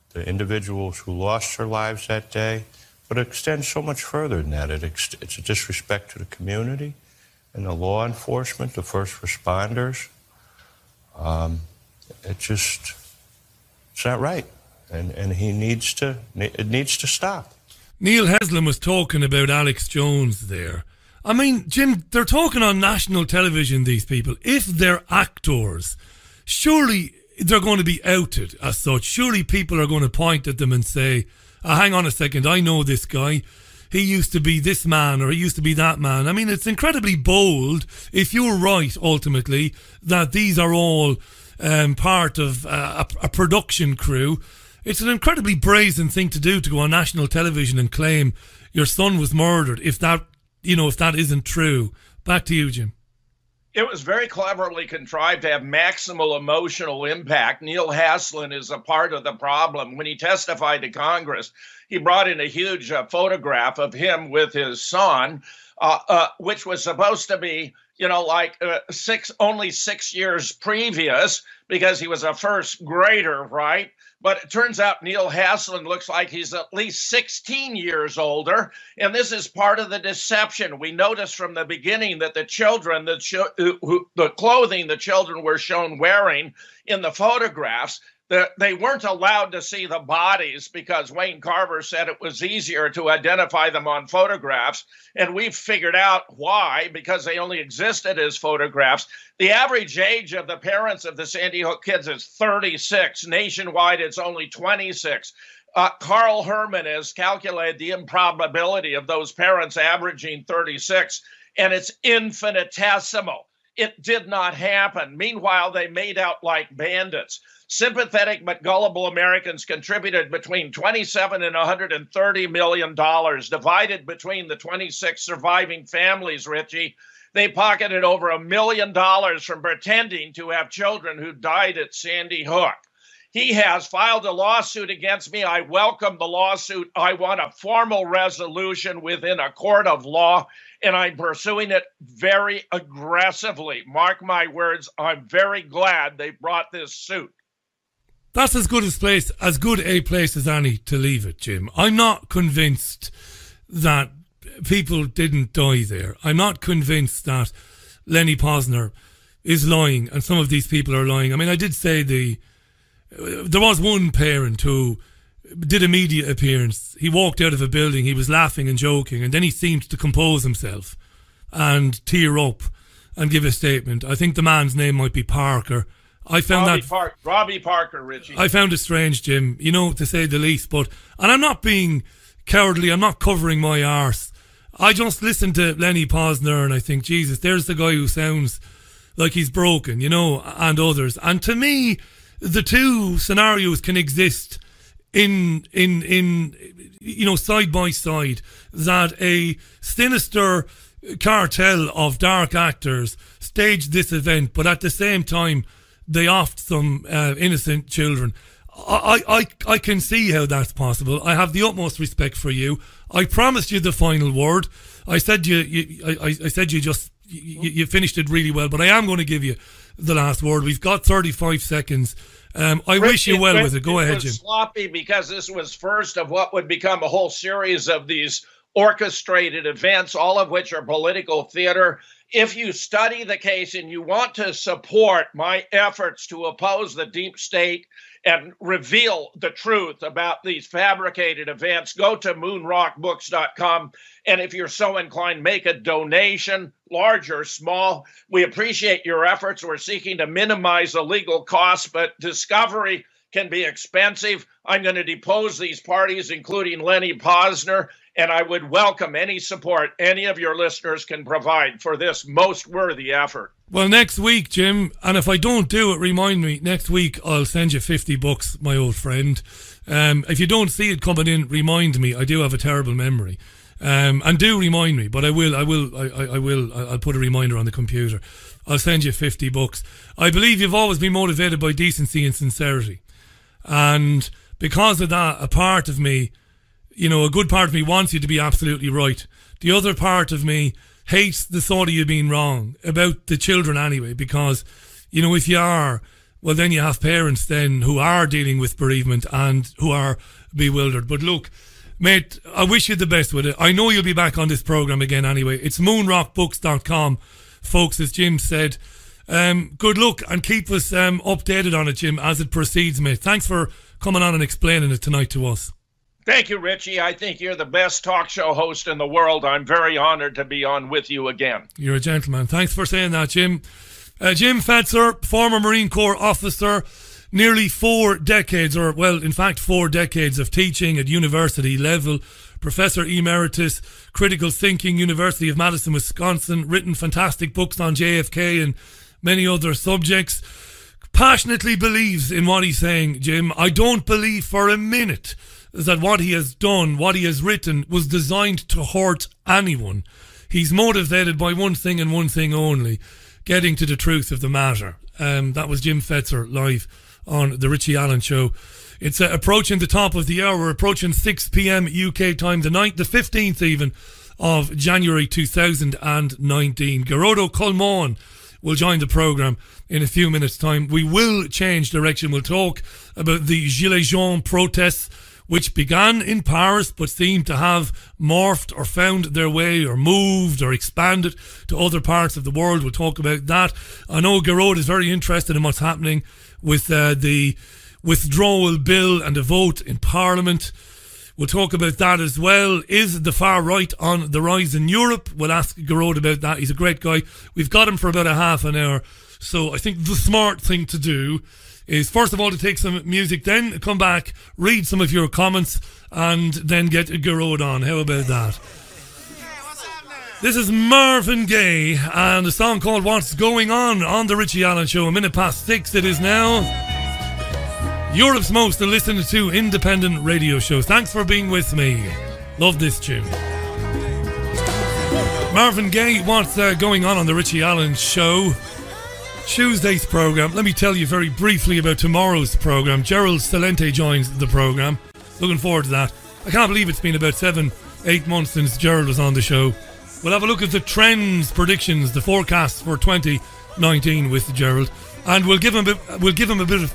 the individuals who lost their lives that day. But it extends so much further than that. It's a disrespect to the community. and the law enforcement, the first responders. It's not right. And it needs to stop. Neil Haslam was talking about Alex Jones there. I mean, Jim, they're talking on national television, these people. If they're actors, surely they're going to be outed as such. Surely people are going to point at them and say, hang on a second, I know this guy. He used to be this man or he used to be that man. I mean, it's incredibly bold, if you're right, ultimately, that these are all part of a production crew. It's an incredibly brazen thing to do, to go on national television and claim your son was murdered, if that isn't true. Back to you, Jim. It was very cleverly contrived to have maximal emotional impact. Neil Haslam is a part of the problem. When he testified to Congress, he brought in a huge photograph of him with his son, which was supposed to be, only 6 years previous, because he was a first grader, right? But it turns out Neil Haslam looks like he's at least 16 years older. And this is part of the deception. We noticed from the beginning that the children, the clothing the children were shown wearing in the photographs, they weren't allowed to see the bodies because Wayne Carver said it was easier to identify them on photographs. And we've figured out why, because they only existed as photographs. The average age of the parents of the Sandy Hook kids is 36. Nationwide, it's only 26. Carl Herman has calculated the improbability of those parents averaging 36, and it's infinitesimal. It did not happen. Meanwhile, they made out like bandits. Sympathetic but gullible Americans contributed between $27 and $130 million, divided between the 26 surviving families, Richie. They pocketed over $1 million from pretending to have children who died at Sandy Hook. He has filed a lawsuit against me. I welcome the lawsuit. I want a formal resolution within a court of law, and I'm pursuing it very aggressively. Mark my words, I'm very glad they brought this suit. That's as good a place as any to leave it, Jim. I'm not convinced that people didn't die there. I'm not convinced that Lenny Posner is lying and some of these people are lying. I mean, I did say there was one parent who did a media appearance. He walked out of a building, he was laughing and joking, and then he seemed to compose himself and tear up and give a statement. I think the man's name might be Parker. I found Robbie Parker, Richie. I found it strange, Jim, to say the least. And I'm not being cowardly, I'm not covering my arse. I just listen to Lenny Posner and I think, Jesus, there's the guy who sounds like he's broken, and others. And to me, the two scenarios can exist in side by side, that a sinister cartel of dark actors staged this event, but at the same time they offed some innocent children. I can see how that's possible. I have the utmost respect for you. I promised you the final word. I said you finished it really well, but I am going to give you the last word. We've got 35 seconds. I wish you well with it. Go ahead, Jim. It was sloppy because this was first of what would become a whole series of these orchestrated events, all of which are political theater. If you study the case and you want to support my efforts to oppose the deep state and reveal the truth about these fabricated events, go to moonrockbooks.com. And if you're so inclined, make a donation, large or small. We appreciate your efforts. We're seeking to minimize the legal costs, but discovery can be expensive. I'm going to depose these parties, including Lenny Posner, and I would welcome any support any of your listeners can provide for this most worthy effort. Well, next week, Jim, and if I don't do it, remind me, next week I'll send you $50, my old friend. If you don't see it coming in, remind me. I do have a terrible memory. And do remind me, but I'll put a reminder on the computer. I'll send you $50. I believe you've always been motivated by decency and sincerity. And because of that, a part of me, a good part of me wants you to be absolutely right. The other part of me hates the thought of you being wrong about the children anyway, because, if you are, well, then you have parents then who are dealing with bereavement and who are bewildered. But look, mate, I wish you the best with it. I know you'll be back on this program again anyway. It's moonrockbooks.com. folks, as Jim said. Good luck and keep us updated on it, Jim, as it proceeds, mate. Thanks for coming on and explaining it tonight to us. Thank you, Richie. I think you're the best talk show host in the world. I'm very honored to be on with you again. You're a gentleman. Thanks for saying that, Jim. Jim Fetzer, former Marine Corps officer, nearly 4 decades, or well, in fact 4 decades of teaching at university level, Professor Emeritus, Critical Thinking, University of Madison, Wisconsin, written fantastic books on JFK and many other subjects. Passionately believes in what he's saying, Jim. I don't believe for a minute that what he has done, what he has written, was designed to hurt anyone. He's motivated by one thing and one thing only, getting to the truth of the matter. That was Jim Fetzer live on the Richie Allen Show. It's approaching the top of the hour. We're approaching 6 p.m. UK time, the 15th even of January 2019. Gerodo Colmón will join the programme in a few minutes' time. We will change direction. We'll talk about the Gilets jaunes protests, which began in Paris but seem to have morphed or found their way or moved or expanded to other parts of the world. We'll talk about that. I know Gerold is very interested in what's happening with the withdrawal bill and the vote in Parliament. We'll talk about that as well. Is the far right on the rise in Europe? We'll ask Gerold about that. He's a great guy. We've got him for about a half an hour. So I think the smart thing to do is, first of all, to take some music, then come back, read some of your comments, and then get Gerold on. How about that? This is Marvin Gaye and a song called What's Going On the Richie Allen Show. 6:01 it is now. Europe's most listened to independent radio show. Thanks for being with me. Love this tune. Marvin Gaye, What's Going On the Richie Allen Show. Tuesday's programme. Let me tell you very briefly about tomorrow's programme. Gerald Celente joins the programme. Looking forward to that. I can't believe it's been about 7-8 months since Gerald was on the show. We'll have a look at the trends, predictions, the forecasts for 2019 with Gerald, and we'll give him a bit of.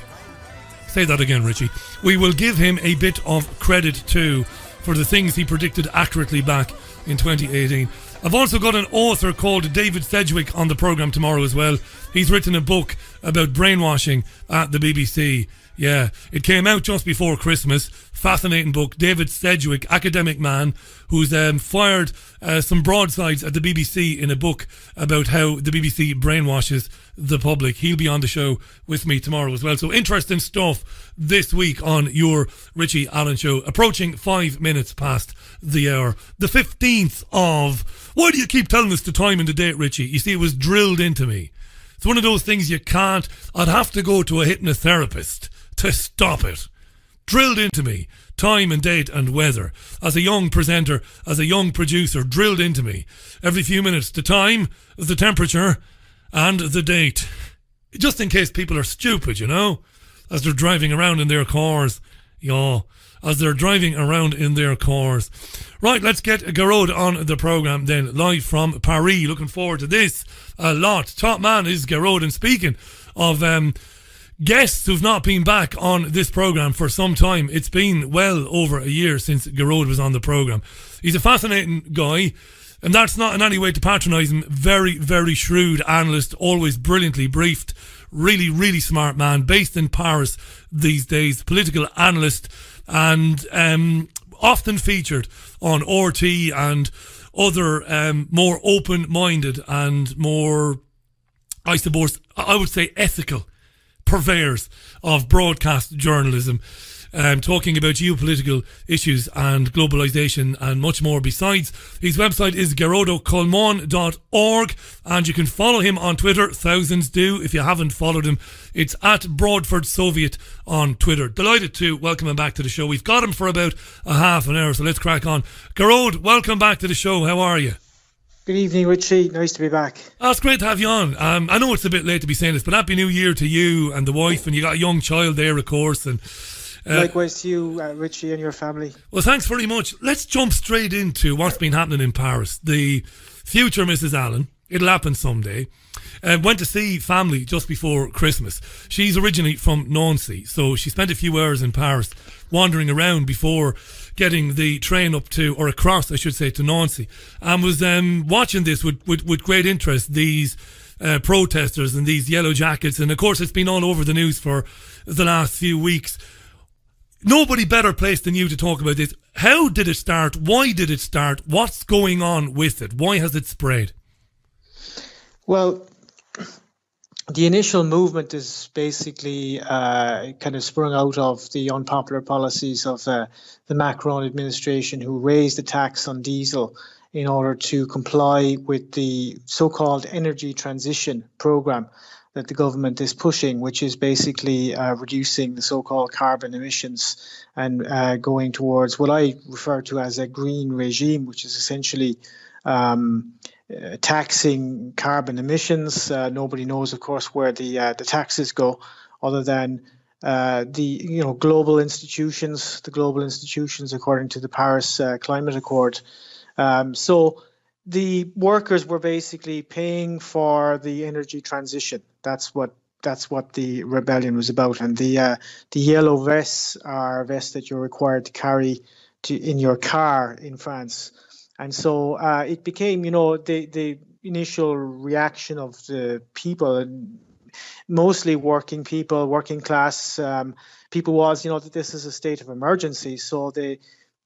Say that again, Richie. We will give him a bit of credit too for the things he predicted accurately back in 2018. I've also got an author called David Sedgwick on the programme tomorrow as well. He's written a book about brainwashing at the BBC. Yeah, it came out just before Christmas. Fascinating book. David Sedgwick, academic man, who's fired some broadsides at the BBC in a book about how the BBC brainwashes the public. He'll be on the show with me tomorrow as well. So interesting stuff this week on your Richie Allen Show. Approaching 5 minutes past the hour. The 15th of... Why do you keep telling us the time and the date, Richie? You see, it was drilled into me. It's one of those things you can't... I'd have to go to a hypnotherapist to stop it. Drilled into me. Time and date and weather. As a young presenter, as a young producer, drilled into me. Every few minutes, the time, the temperature, and the date. Just in case people are stupid, you know? As they're driving around in their cars. Yeah. As they're driving around in their cars. Right, let's get Gerold on the programme then, live from Paris. Looking forward to this a lot. Top man is Gerold, and speaking of guests who've not been back on this programme for some time, it's been well over a year since Gerold was on the programme. He's a fascinating guy, and that's not in any way to patronise him. Very, very shrewd analyst, always brilliantly briefed. Really, really smart man, based in Paris these days. Political analyst, and often featured on RT and other more open-minded and more, I suppose, I would say ethical purveyors of broadcast journalism, talking about geopolitical issues and globalisation and much more besides. His website is gerodocolmon.org, and you can follow him on Twitter. Thousands do. If you haven't followed him, it's at Broadford Soviet on Twitter. Delighted to welcome him back to the show. We've got him for about a half an hour, so let's crack on. Gerold, welcome back to the show. How are you? Good evening, Richie. Nice to be back. Oh, it's great to have you on. I know it's a bit late to be saying this, but Happy New Year to you and the wife, and you got a young child there, of course. And likewise to you, Richie, and your family. Well, thanks very much. Let's jump straight into what's been happening in Paris. The future Mrs. Allen. It'll happen someday. Went to see family just before Christmas. She's originally from Nancy, so she spent a few hours in Paris wandering around before getting the train up to, or across, I should say, to Nancy, and was watching this with great interest, these protesters and these yellow jackets. And of course, it's been all over the news for the last few weeks. Nobody better placed than you to talk about this. How did it start? Why did it start? What's going on with it? Why has it spread? Well, the initial movement is basically kind of sprung out of the unpopular policies of the Macron administration, who raised the tax on diesel in order to comply with the so-called energy transition program that the government is pushing, which is basically reducing the so-called carbon emissions and going towards what I refer to as a green regime, which is essentially taxing carbon emissions. Nobody knows, of course, where the taxes go, other than the global institutions. The global institutions, according to the Paris Climate Accord. So the workers were basically paying for the energy transition. That's what the rebellion was about. And the yellow vests are vests that you're required to carry in your car in France. And so it became, the initial reaction of the people, mostly working people, working class people, was, that this is a state of emergency. So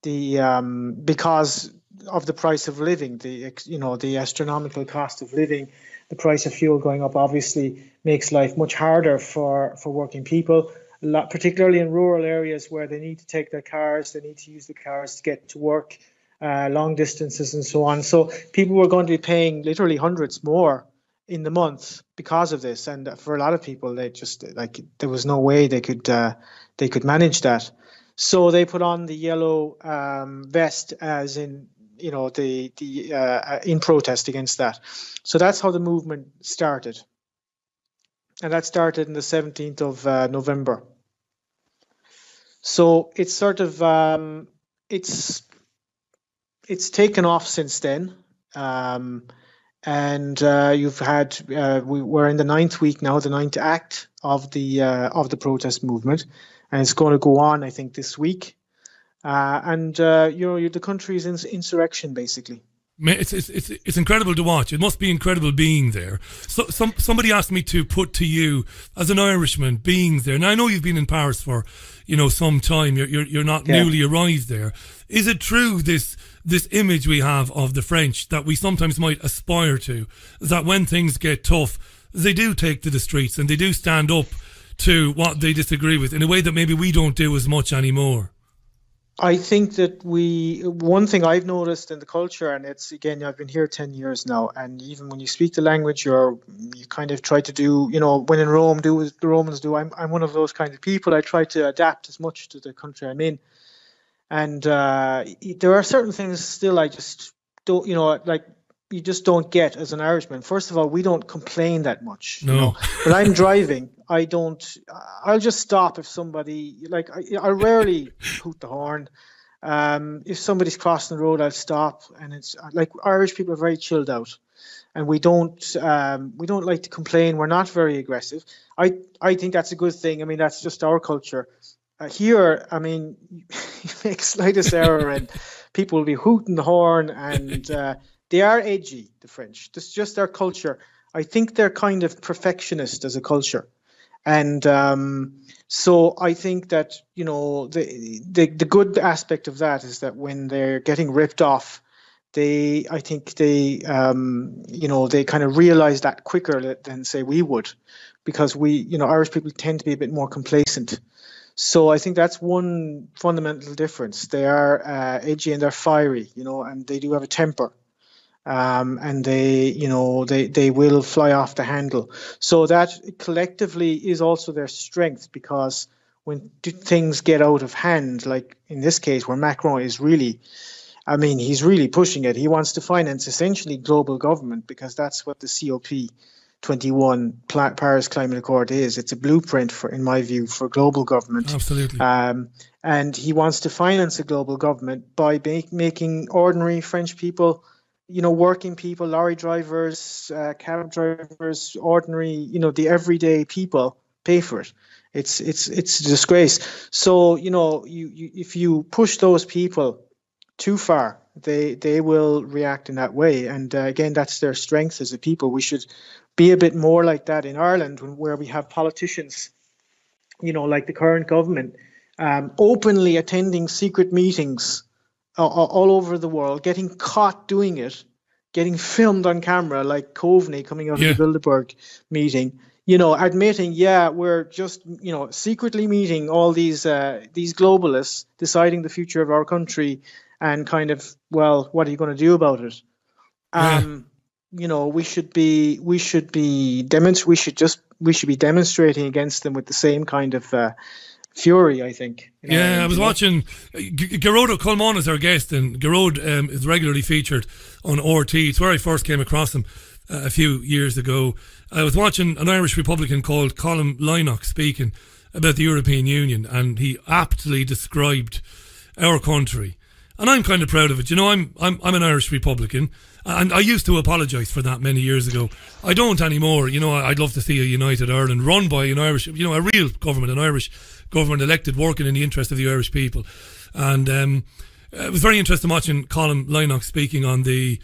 because of the price of living, the astronomical cost of living, the price of fuel going up obviously makes life much harder for working people, particularly in rural areas where they need to take their cars, they need to use the cars to get to work, long distances and so on. So people were going to be paying literally hundreds more in the month because of this. And for a lot of people, they just there was no way they could manage that. So they put on the yellow vest, as in in protest against that. So that's how the movement started, and that started on the 17th of November. So it's sort of it's taken off since then, and you've had we're in the 9th week now, the 9th act of the protest movement, and it's going to go on, I think, this week. The country is in insurrection, basically. It's incredible to watch. It must be incredible being there. So somebody asked me to put to you, as an Irishman, being there. Now I know you've been in Paris for some time. You're not newly arrived there. Is it true, this image we have of the French that we sometimes might aspire to, that when things get tough, they do take to the streets and they do stand up to what they disagree with in a way that maybe we don't do as much anymore? I think that one thing I've noticed in the culture, and it's, again, I've been here 10 years now, and even when you speak the language, you kind of try to do, when in Rome, do as the Romans do. I'm one of those kind of people. I try to adapt as much to the country I'm in. And there are certain things still I just don't, you just don't get as an Irishman. First of all, we don't complain that much. No. When I'm driving, I'll just stop if somebody, I rarely hoot the horn. If somebody's crossing the road, I'll stop. And it's Irish people are very chilled out, and we don't like to complain. We're not very aggressive. I think that's a good thing. I mean, that's just our culture. Here, I mean, you make slightest error and people will be hooting the horn, and they are edgy, the French. That's just their culture. I think they're kind of perfectionist as a culture. And so I think that, the good aspect of that is that when they're getting ripped off, they kind of realize that quicker than, say, we would, because Irish people tend to be a bit more complacent. So I think that's one fundamental difference. They are edgy and they're fiery, and they do have a temper. And they will fly off the handle. So that collectively is also their strength, because when things get out of hand, like in this case where Macron is really, he's really pushing it. He wants to finance essentially global government, because that's what the COP21 Paris Climate Accord is. It's a blueprint in my view, for global government. Absolutely. And he wants to finance a global government by making ordinary French people working people, lorry drivers, cab drivers, ordinary, the everyday people pay for it. It's a disgrace. So, if you push those people too far, they will react in that way. And again, that's their strength as a people. We should be a bit more like that in Ireland, where we have politicians, like the current government, openly attending secret meetings all over the world, getting caught doing it, getting filmed on camera, like Coveney coming out of the Bilderberg meeting, admitting, we're just, secretly meeting all these globalists, deciding the future of our country, and kind of, well, what are you going to do about it? We should be demonstrating against them with the same kind of fury, I think. I was watching Gearóid Culmán is our guest, and Gearóid is regularly featured on RT. It's where I first came across him a few years ago. I was watching an Irish Republican called Colm Lynagh speaking about the European Union, and he aptly described our country. And I'm kind of proud of it. I'm an Irish Republican, and I used to apologise for that many years ago. I don't anymore. I'd love to see a united Ireland run by an Irish, a real government, an Irish government elected, working in the interest of the Irish people. And it was very interesting watching Colm Lynagh speaking on the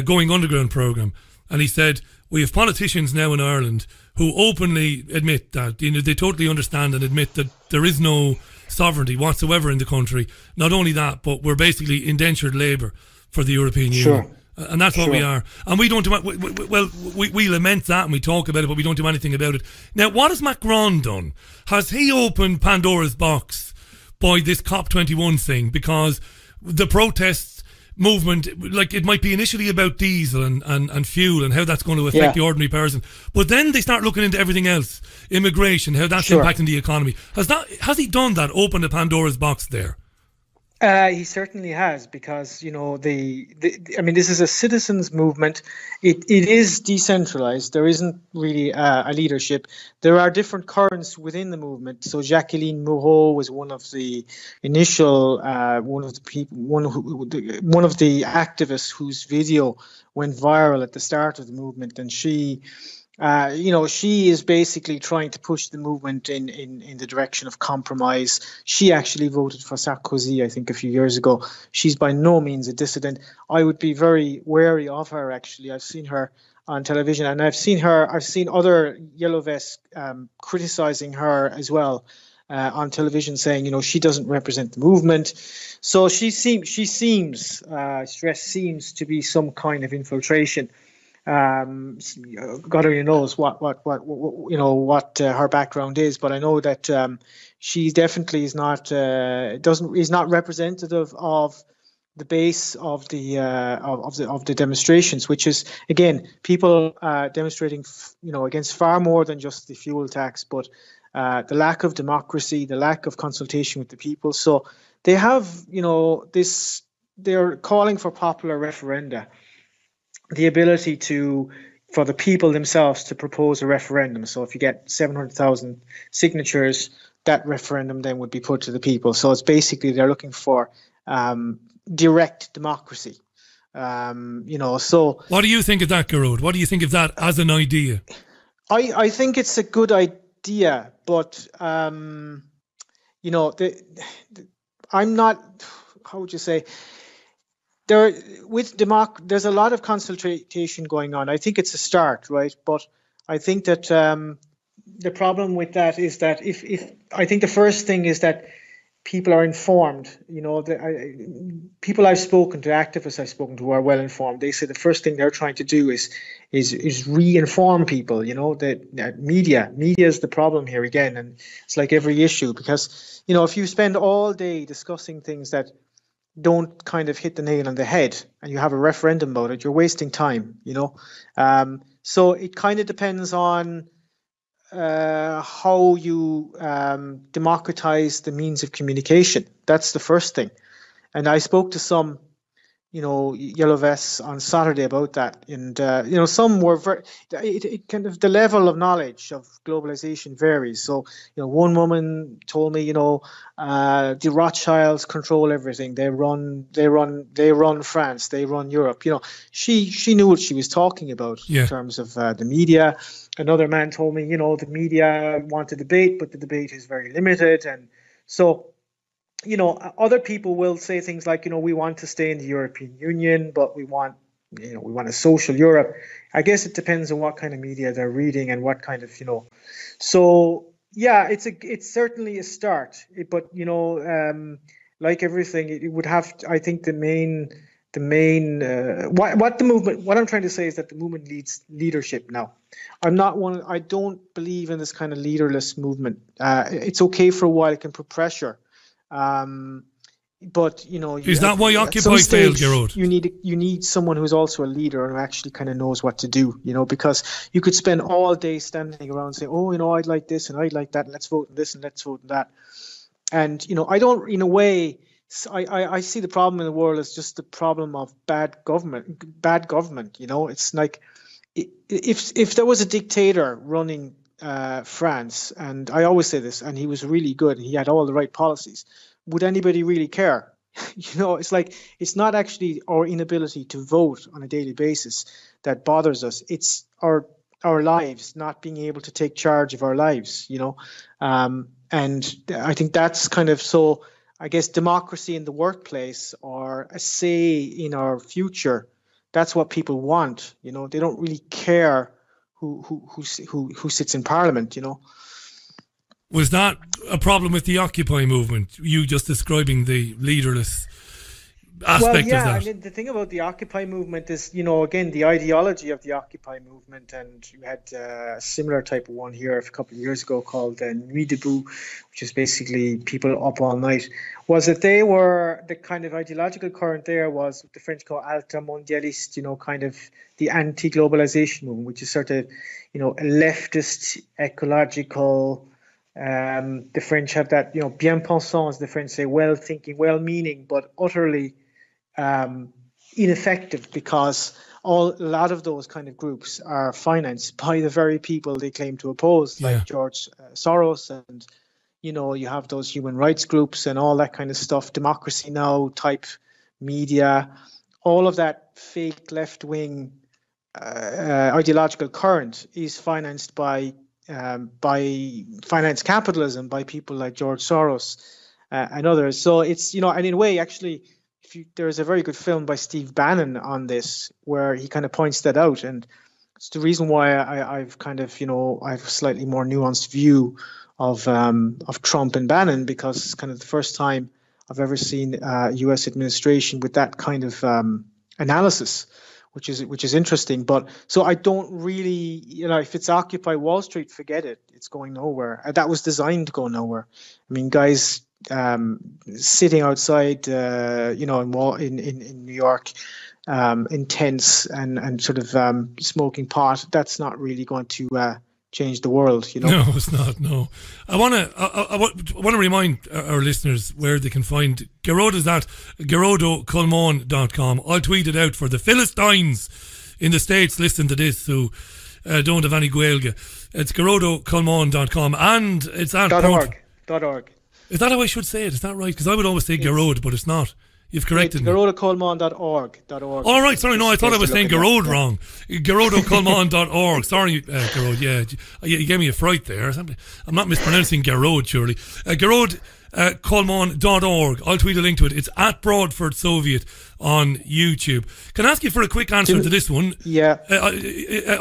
Going Underground programme. And he said, we have politicians now in Ireland who openly admit that, they totally understand and admit that there is no sovereignty whatsoever in the country. Not only that, but we're basically indentured labour for the European Union. And that's what we are. And we don't do, we lament that and we talk about it, but we don't do anything about it. Now, what has Macron done? Has he opened Pandora's box by this COP21 thing? Because the protests movement, like, it might be initially about diesel and fuel and how that's going to affect the ordinary person, but then they start looking into everything else, immigration, how that's impacting the economy. Has he done that, opened a Pandora's box there? He certainly has, because this is a citizens' movement. It is decentralized. There isn't really a leadership. There are different currents within the movement. So Jacqueline Moreau was one of the initial one of the activists whose video went viral at the start of the movement, and she. She is basically trying to push the movement in the direction of compromise. She actually voted for Sarkozy, I think, a few years ago. She's by no means a dissident. I would be very wary of her, actually. I've seen her on television, and I've seen other yellow vests criticizing her as well on television, saying, she doesn't represent the movement. So she seems stress seems to be some kind of infiltration. God only knows what her background is, but I know that she definitely is not representative of the base of the demonstrations, which is, again, people demonstrating against far more than just the fuel tax, but the lack of democracy, the lack of consultation with the people. So they have they're calling for popular referenda. The ability for the people themselves to propose a referendum. So if you get 700,000 signatures, that referendum then would be put to the people. So it's basically they're looking for direct democracy. So what do you think of that, Gearóid? What do you think of that as an idea? I think it's a good idea, but I'm not. How would you say? There's a lot of consultation going on. I think it's a start, right? But I think that the problem with that is that if I think the first thing is that people are informed. People I've spoken to, activists I've spoken to, are well informed. They say the first thing they're trying to do is re-inform people. That media is the problem here again, and it's like every issue, because if you spend all day discussing things that don't kind of hit the nail on the head and you have a referendum about it, you're wasting time, so it kind of depends on how you democratize the means of communication. That's the first thing. And I spoke to some yellow vests on Saturday about that, and some were very. It kind of, the level of knowledge of globalization varies. So one woman told me, the Rothschilds control everything. They run France. They run Europe. She knew what she was talking about in terms of the media. Another man told me, the media want a debate, but the debate is very limited, and so. Other people will say things like, we want to stay in the European Union, but we want a social Europe. I guess it depends on what kind of media they're reading and what kind of, So yeah, it's certainly a start. But like everything, it would have. I think what I'm trying to say is that the movement needs leadership now. I don't believe in this kind of leaderless movement. It's okay for a while. It can put pressure. But is that why Occupy failed, Gerard? You need someone who's also a leader and who actually kind of knows what to do. Because you could spend all day standing around saying, "Oh, I'd like this and I'd like that. And let's vote on this and let's vote on that." And I don't, in a way, I see the problem in the world as just the problem of bad government. It's like if there was a dictator running France, and I always say this, and he was really good, he had all the right policies, would anybody really care? It's like, it's not actually our inability to vote on a daily basis that bothers us. It's our lives, not being able to take charge of our lives, and I think that's kind of, so I guess democracy in the workplace or a say in our future, that's what people want. They don't really care who sits in Parliament, Was that a problem with the Occupy movement? You just describing the leaderless aspect of that. I mean, the thing about the Occupy movement is, again, the ideology of the Occupy movement, and you had a similar type of one here a couple of years ago called Nuit debout, which is basically people up all night, was that they were, the kind of ideological current there was what the French call ultra-mondialist, kind of the anti-globalization movement, which is sort of, a leftist, ecological. The French have that, bien pensant, as the French say, well-thinking, well-meaning, but utterly ineffective, because a lot of those kind of groups are financed by the very people they claim to oppose, like George Soros, and you have those human rights groups and all that kind of stuff, Democracy Now! Type media, all of that fake left-wing ideological current is financed by finance capitalism, by people like George Soros and others. So it's, and in a way, actually, there's a very good film by Steve Bannon on this, where he kind of points that out. And it's the reason why I've kind of, I have a slightly more nuanced view of Trump and Bannon, because it's kind of the first time I've ever seen a US administration with that kind of analysis, which is interesting. But so I don't really, if it's Occupy Wall Street, forget it. It's going nowhere. That was designed to go nowhere. I mean, guys sitting outside, in New York, in tents and sort of smoking pot. That's not really going to change the world. No, it's not. No, I want to remind our listeners where they can find Gerard is at GerardoColman.com. I'll tweet it out for the Philistines in the States. Listen to this, who don't have any Gaeilge. It's GerardoColman.com, and it's at .org. Is that how I should say it? Is that right? Because I would always say Gerard, but it's not. You've corrected me. GerardoColman.org. All right, sorry, no, I thought I was saying Gerard wrong. GerardoColman.org. Sorry, Gerard, yeah. You gave me a fright there. I'm not mispronouncing Gerard, surely. Colman.org. I'll tweet a link to it. It's at Broadford Soviet on YouTube. Can I ask you for a quick answer to this one? Yeah.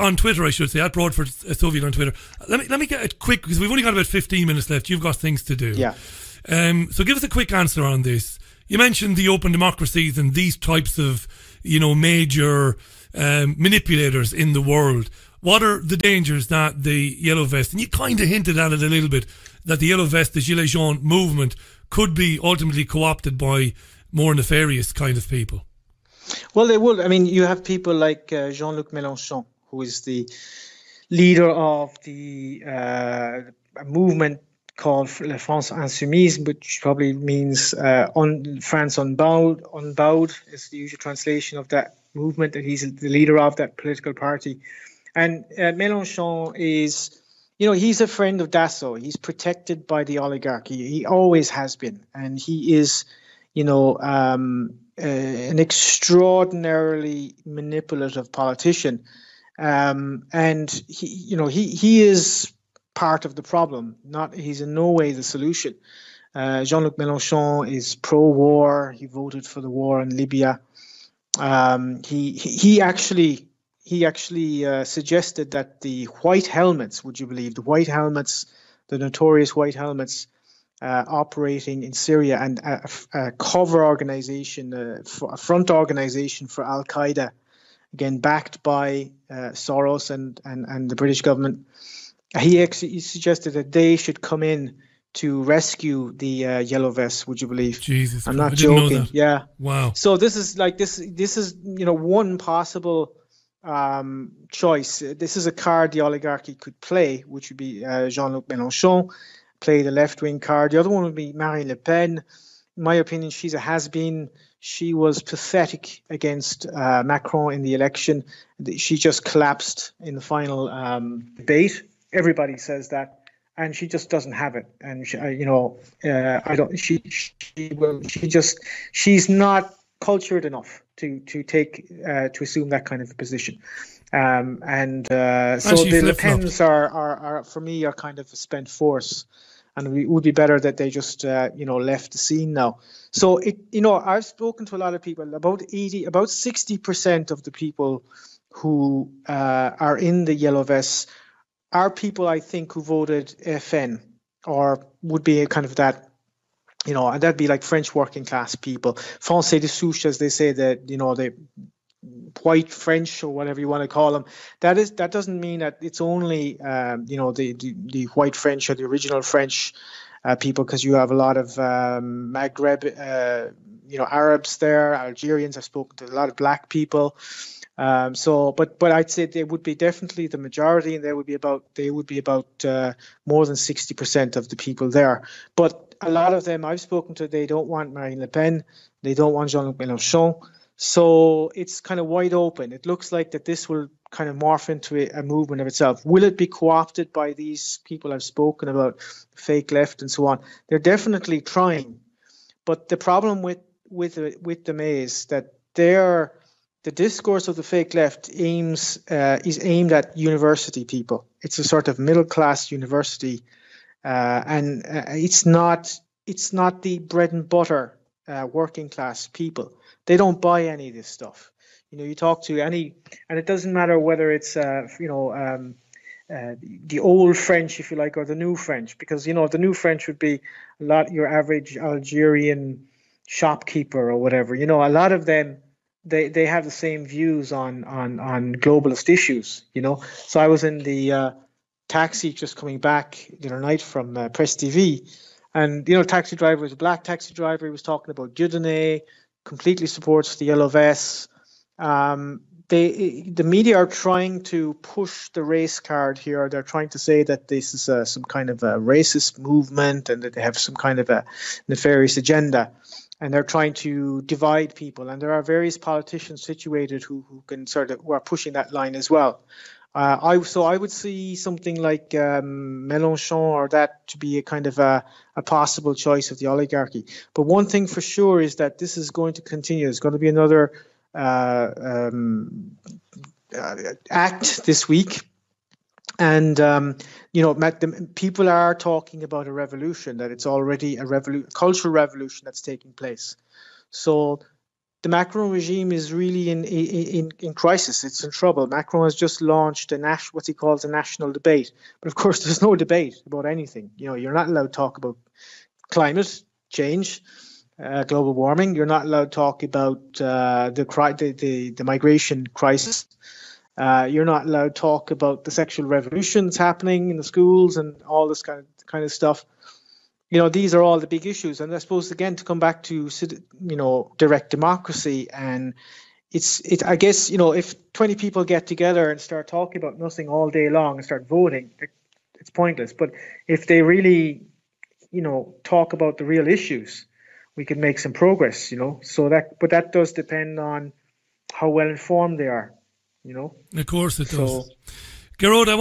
On Twitter, I should say, at Broadford Soviet on Twitter. Let me get it quick, because we've only got about 15 minutes left. You've got things to do. Yeah. So give us a quick answer on this. You mentioned the open democracies and these types of, major manipulators in the world. What are the dangers that the Yellow Vest, and you kind of hinted at it a little bit, that the Yellow Vest, the Gilets Jaunes movement, could be ultimately co-opted by more nefarious kind of people? Well, they will. I mean, you have people like Jean-Luc Mélenchon, who is the leader of the movement called La France Insoumise, which probably means France Unbowed. Unbowed is the usual translation of that movement, and he's the leader of that political party. And Mélenchon is, he's a friend of Dassault. He's protected by the oligarchy. He always has been. And he is, an extraordinarily manipulative politician. And he is part of the problem. He's in no way the solution. Jean-Luc Mélenchon is pro-war. He voted for the war in Libya. He actually suggested that the white helmets, would you believe, the notorious white helmets operating in Syria, and a cover organization, a front organization for Al-Qaeda, again backed by Soros and the British government. He suggested that they should come in to rescue the yellow vests. Would you believe? Jesus, I'm not I didn't know joking. that. Yeah. Wow. So this is one possible choice. This is a card the oligarchy could play, which would be Jean-Luc Mélenchon, play the left-wing card. The other one would be Marine Le Pen. In my opinion, she's a has-been. She was pathetic against Macron in the election. She just collapsed in the final debate. Everybody says that, and she just doesn't have it. And she's not cultured enough to assume that kind of a position. So the Le Pens are for me are kind of a spent force, and it would be better that they just left the scene now. So I've spoken to a lot of people. About 60% of the people who are in the yellow vests are people, I think, who voted FN, or would be a kind of that, and that'd be like French working class people, Français de souche, as they say, that they white French or whatever you want to call them. That doesn't mean that it's only the white French or the original French people, because you have a lot of Maghreb, Arabs there, Algerians. I've spoken to a lot of black people. But I'd say they would be definitely the majority, and they would be about more than 60% of the people there. But a lot of them I've spoken to, they don't want Marine Le Pen, they don't want Jean-Luc Mélenchon. So it's kind of wide open. It looks like that this will kind of morph into a movement of itself. Will it be co-opted by these people I've spoken about, fake left and so on? They're definitely trying, but the problem with them is that the discourse of the fake left is aimed at university people. It's a sort of middle class university, and it's not the bread and butter working class people. They don't buy any of this stuff. You talk to any, and it doesn't matter whether it's the old French, if you like, or the new French, because the new French would be your average Algerian shopkeeper or whatever. A lot of them. They have the same views on globalist issues, So I was in the taxi just coming back the other night from Press TV, and taxi driver was a black taxi driver. He was talking about Dieudonné, completely supports the yellow vests. The media are trying to push the race card here. They're trying to say that this is some kind of a racist movement and that they have some kind of a nefarious agenda. And they're trying to divide people, and there are various politicians situated who are pushing that line as well. I would see something like Mélenchon or that to be a kind of a possible choice of the oligarchy. But one thing for sure is that this is going to continue. There's going to be another act this week. And, people are talking about a revolution, that it's already a cultural revolution that's taking place. So the Macron regime is really in crisis. It's in trouble. Macron has just launched what he calls a national debate. But of course, there's no debate about anything. You're not allowed to talk about climate change, global warming. You're not allowed to talk about the migration crisis. You're not allowed to talk about the sexual revolutions happening in the schools and all this kind of stuff. These are all the big issues. And I suppose, again, to come back to, direct democracy, and I guess, if 20 people get together and start talking about nothing all day long and start voting, it's pointless. But if they really, talk about the real issues, we can make some progress, but that does depend on how well informed they are, Of course it does. Gearóid, I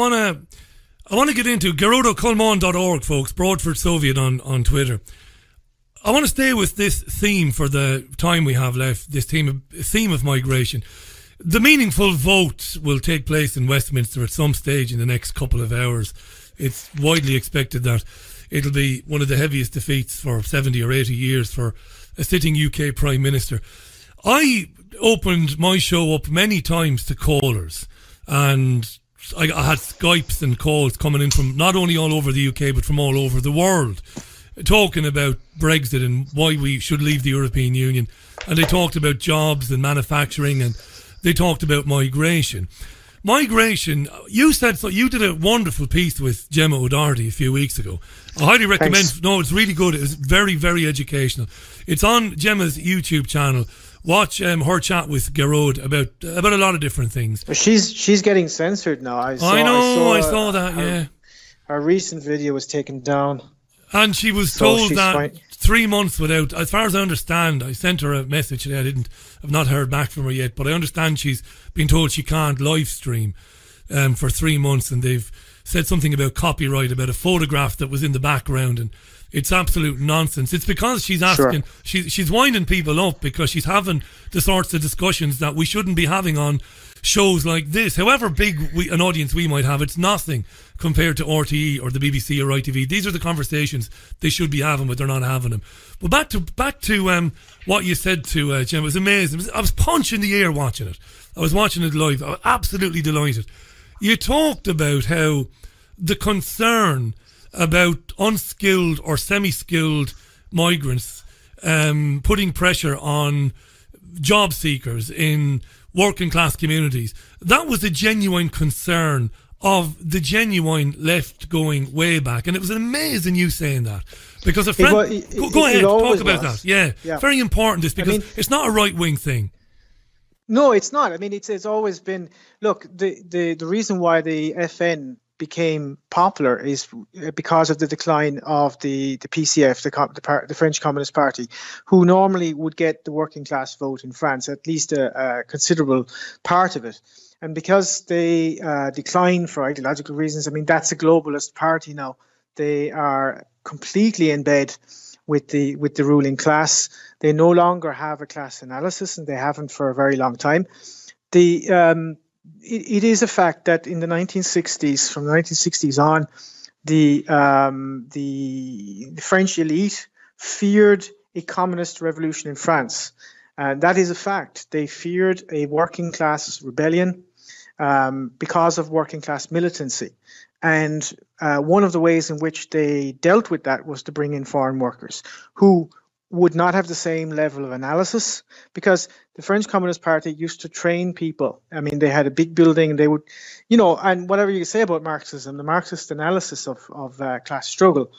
want to get into gearóideculmán.org, folks, Broadford Soviet on Twitter. I want to stay with this theme for the time we have left, this theme of migration. The meaningful vote will take place in Westminster at some stage in the next couple of hours. It's widely expected that it'll be one of the heaviest defeats for 70 or 80 years for a sitting UK Prime Minister. I opened my show up many times to callers, and I had Skypes and calls coming in from not only all over the UK but from all over the world, talking about Brexit and why we should leave the European Union. And they talked about jobs and manufacturing, and they talked about migration. Migration, you said so. You did a wonderful piece with Gemma O'Doherty a few weeks ago. I highly recommend. Thanks. No, it's really good. It's very, very educational. It's on Gemma's YouTube channel. Watch her chat with Gearóid about a lot of different things. She's getting censored now. I saw that. Yeah, her recent video was taken down, and she was told that 3 months without. As far as I understand, I sent her a message today. I've not heard back from her yet, but I understand she's been told she can't live stream for 3 months, and they've said something about copyright, about a photograph that was in the background, and it's absolute nonsense. It's because she's asking, she's winding people up because she's having the sorts of discussions that we shouldn't be having on shows like this. However big an audience we might have, it's nothing compared to RTE or the BBC or ITV. These are the conversations they should be having, but they're not having them. But back to what you said to Jim. It was amazing. I was punching the air watching it. I was watching it live. I was absolutely delighted. You talked about how the concern about unskilled or semi-skilled migrants putting pressure on job seekers in working class communities, that was a genuine concern of the genuine left going way back. And it was amazing you saying that, because a friend go ahead, talk about that. Yeah, very important, this, because it's not a right-wing thing. No, it's not. I mean, it's always been, look, the reason why the FN became popular is because of the decline of the PCF, the French Communist Party, who normally would get the working class vote in France, at least a considerable part of it. And because they declined for ideological reasons, I mean, that's a globalist party now. They are completely in bed with the ruling class. They no longer have a class analysis, and they haven't for a very long time. It is a fact that in the 1960s, from the 1960s on, the French elite feared a communist revolution in France. And that is a fact. They feared a working class rebellion because of working class militancy. And one of the ways in which they dealt with that was to bring in foreign workers who would not have the same level of analysis, because the French Communist Party used to train people. I mean, they had a big building, they would, and whatever you say about Marxism, the Marxist analysis of class struggle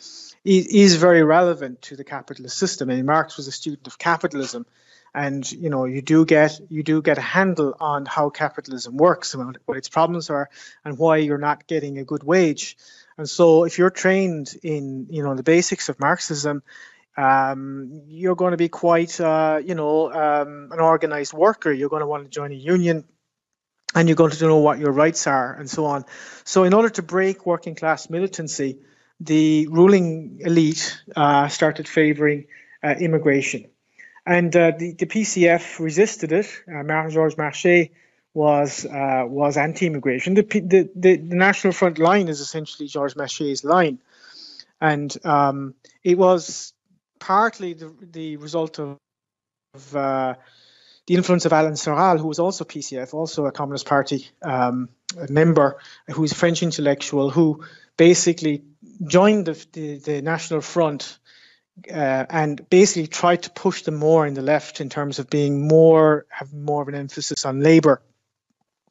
is very relevant to the capitalist system. I mean, Marx was a student of capitalism, and you do get a handle on how capitalism works and what its problems are and why you're not getting a good wage. And so if you're trained in the basics of Marxism, you're going to be quite an organized worker. You're going to want to join a union, and you're going to know what your rights are, and so on. So in order to break working class militancy, the ruling elite started favoring immigration. And the PCF resisted it. Georges Marchais was anti-immigration. The National Front line is essentially Georges Marchais' line. And it was partly the result of the influence of Alain Soral, who was also PCF, also a Communist Party member, who is a French intellectual, who basically joined the National Front and basically tried to push them more in the left in terms of having more of an emphasis on labour.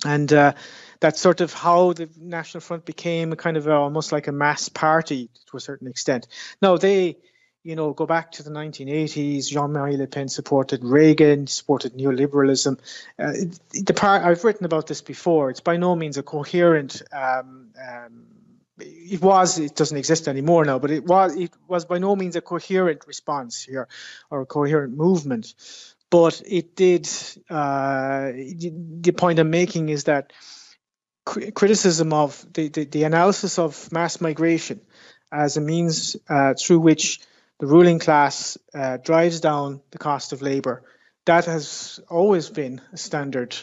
And that's sort of how the National Front became a kind of almost like a mass party to a certain extent. Now, they go back to the 1980s. Jean-Marie Le Pen supported Reagan, supported neoliberalism. I've written about this before. It's by no means a coherent it doesn't exist anymore now, but it was by no means a coherent response here or a coherent movement. But it did, the point I'm making is that criticism of the analysis of mass migration as a means through which the ruling class drives down the cost of labor, that has always been a standard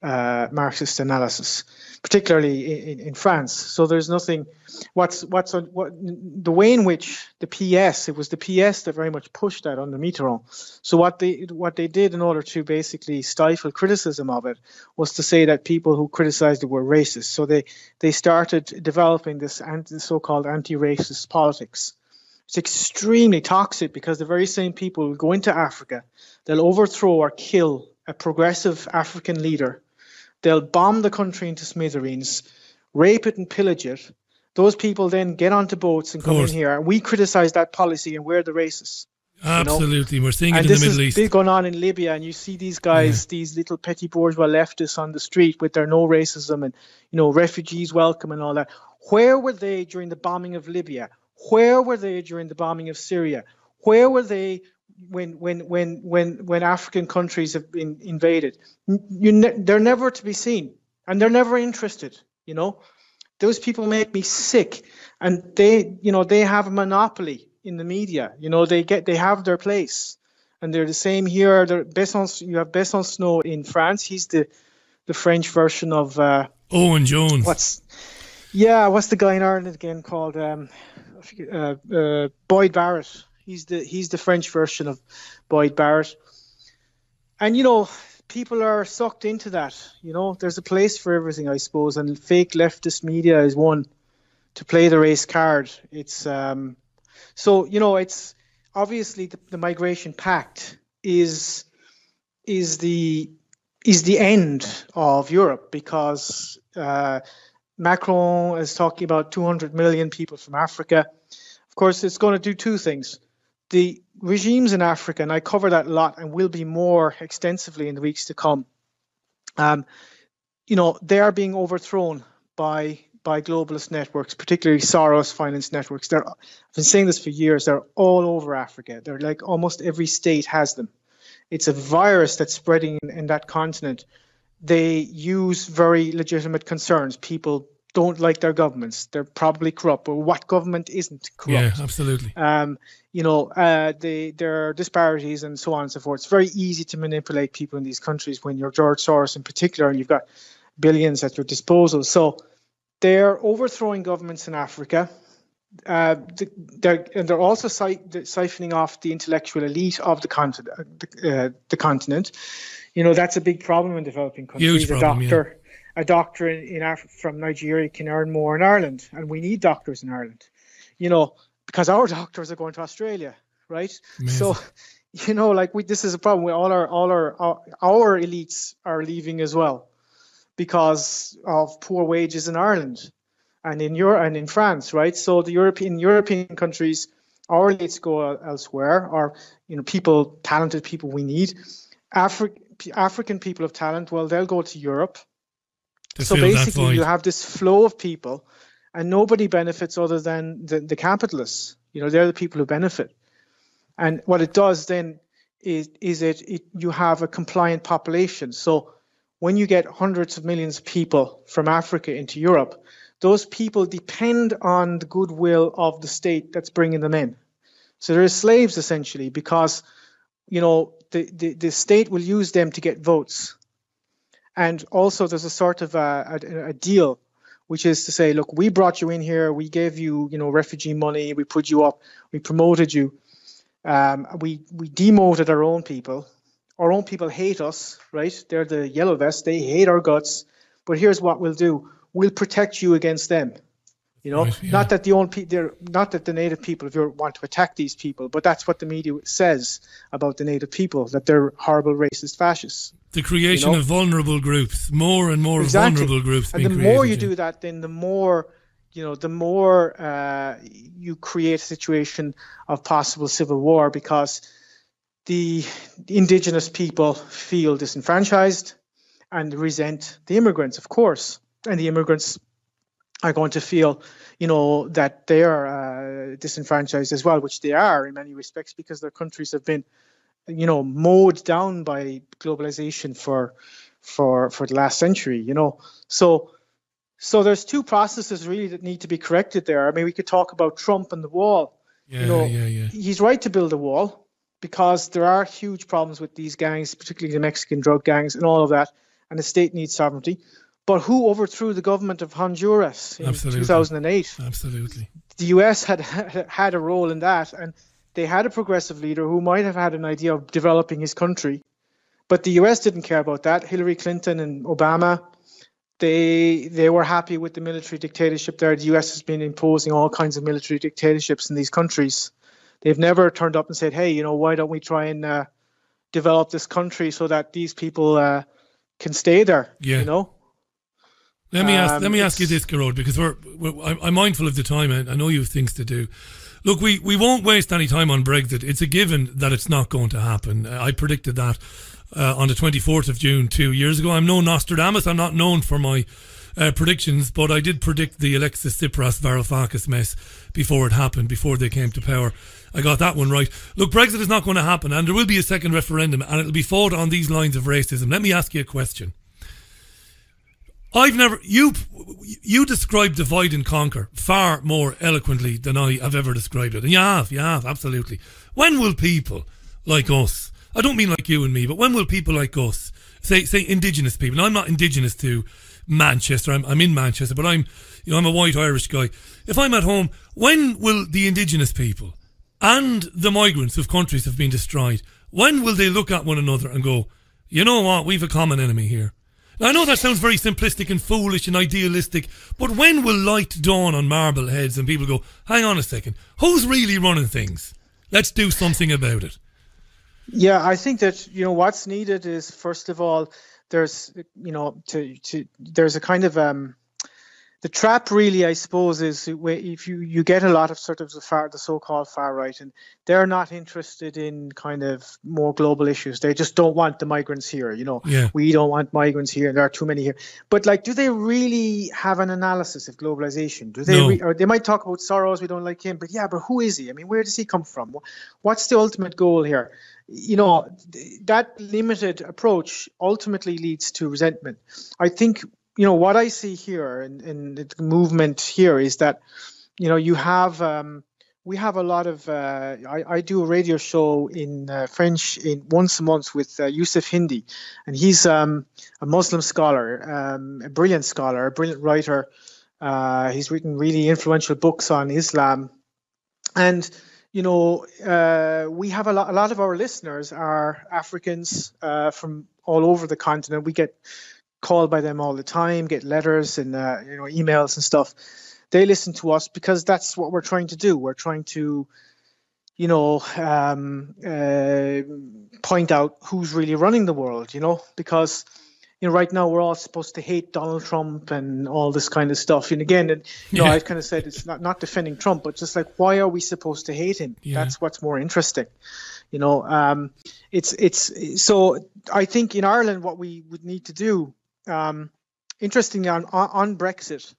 Marxist analysis, particularly in France. So there's nothing. The way in which the PS, it was the PS that very much pushed that under Mitterrand. So what they did in order to basically stifle criticism of it was to say that people who criticized it were racist. So they started developing this so-called anti-racist politics. It's extremely toxic because the very same people will go into Africa, they'll overthrow or kill a progressive African leader. They'll bomb the country into smithereens, rape it and pillage it. Those people then get onto boats and come in here, and we criticize that policy, and we're the racists. Absolutely, we're seeing it in the Middle East. And this is going on in Libya, and you see these guys, these little petty bourgeois leftists on the street with their no racism and refugees welcome and all that. Where were they during the bombing of Libya? Where were they during the bombing of Syria? Where were they when African countries have been invaded? They're never to be seen, and they're never interested. Those people make me sick, and they have a monopoly in the media. They have their place, and they're the same here. You have Besançon in France. He's the French version of Owen Jones. What's the guy in Ireland again called? Boyd Barrett. He's the French version of Boyd Barrett. And people are sucked into that. There's a place for everything, I suppose, and fake leftist media is one to play the race card. It's it's obviously the Migration Pact is the end of Europe, because Macron is talking about 200 million people from Africa. Of course, it's going to do two things. The regimes in Africa, and I cover that a lot and will be more extensively in the weeks to come, they are being overthrown by globalist networks, particularly Soros finance networks. I've been saying this for years. They're all over Africa. They're like almost every state has them. It's a virus that's spreading in that continent. They use very legitimate concerns. People don't like their governments. They're probably corrupt, but what government isn't corrupt? Yeah, absolutely. There are disparities and so on and so forth. It's very easy to manipulate people in these countries when you're George Soros in particular, and you've got billions at your disposal. So they're overthrowing governments in Africa. They're also siphoning off the intellectual elite of the continent. That's a big problem in developing countries. Huge problem, A doctor in Africa from Nigeria can earn more in Ireland, and we need doctors in Ireland, because our doctors are going to Australia, right? Amazing. So, this is a problem. Our elites are leaving as well because of poor wages in Ireland and in Europe and in France, right? So the European countries, our elites go elsewhere, or talented people we need. African people of talent, well, they'll go to Europe. So basically, you have this flow of people, and nobody benefits other than the capitalists. They're the people who benefit. And what it does then is you have a compliant population. So when you get hundreds of millions of people from Africa into Europe, those people depend on the goodwill of the state that's bringing them in. So they're slaves essentially, because the state will use them to get votes. And also there's a sort of a deal, which is to say, look, we brought you in here, we gave you, refugee money, we put you up, we promoted you, we demoted our own people. Our own people hate us, right? They're the yellow vests, they hate our guts. But here's what we'll do. We'll protect you against them. Right, yeah. Not that the native people, if you want to attack these people, but that's what the media says about the native people, that they're horrible racist fascists. The creation of vulnerable groups, more and more vulnerable groups being created. And the more you do that, then the more you create a situation of possible civil war, because the indigenous people feel disenfranchised and resent the immigrants, of course. And the immigrants are going to feel, that they are disenfranchised as well, which they are in many respects because their countries have been, mowed down by globalization for the last century. So there's two processes really that need to be corrected there. I mean, we could talk about Trump and the wall. Yeah. He's right to build a wall because there are huge problems with these gangs, particularly the Mexican drug gangs and all of that, and the state needs sovereignty. But who overthrew the government of Honduras in 2008? Absolutely. The US had a role in that, and they had a progressive leader who might have had an idea of developing his country. But the US didn't care about that. Hillary Clinton and Obama, they were happy with the military dictatorship there. The US has been imposing all kinds of military dictatorships in these countries. They've never turned up and said, hey, why don't we try and develop this country so that these people can stay there, Let me ask you this, Garrod, because I'm mindful of the time. I know you have things to do. Look, we won't waste any time on Brexit. It's a given that it's not going to happen. I predicted that on the 24th of June 2 years ago. I'm no Nostradamus. I'm not known for my predictions, but I did predict the Alexis Tsipras Varoufakis mess before it happened, before they came to power. I got that one right. Look, Brexit is not going to happen, and there will be a second referendum, and it'll be fought on these lines of racism. Let me ask you a question. You describe divide and conquer far more eloquently than I have ever described it. And you have, absolutely. When will people like us, I don't mean like you and me, but when will people like us, say indigenous people, now I'm not indigenous to Manchester, I'm in Manchester, but I'm a white Irish guy. If I'm at home, when will the indigenous people and the migrants whose countries have been destroyed, when will they look at one another and go, you know what, we've a common enemy here? Now, I know that sounds very simplistic and foolish and idealistic, but when will light dawn on marble heads and people go, hang on a second, who's really running things? Let's do something about it. Yeah, I think that, what's needed is, first of all, there's, there's a kind of, the trap really, I suppose, is if you get a lot of sort of the so-called far right, and they're not interested in kind of more global issues. They just don't want the migrants here. Yeah. We don't want migrants here. There are too many here. But do they really have an analysis of globalization? Do they? No. Or they might talk about Soros. We don't like him, but but who is he? I mean, where does he come from? What's the ultimate goal here? That limited approach ultimately leads to resentment. I think. What I see here in the movement here is that, you have, we have a lot of, I do a radio show in French once a month with Yusuf Hindi, and he's a Muslim scholar, a brilliant writer. He's written really influential books on Islam. And, we have a lot of our listeners are Africans from all over the continent. We get called by them all the time, get letters and emails and stuff. They listen to us because that's what we're trying to do. We're trying to, point out who's really running the world. Because right now we're all supposed to hate Donald Trump and all this kind of stuff. And again, I kind of said it's not defending Trump, but just like, why are we supposed to hate him? Yeah. That's what's more interesting. It's so I think in Ireland what we would need to do. Interestingly, on Brexit,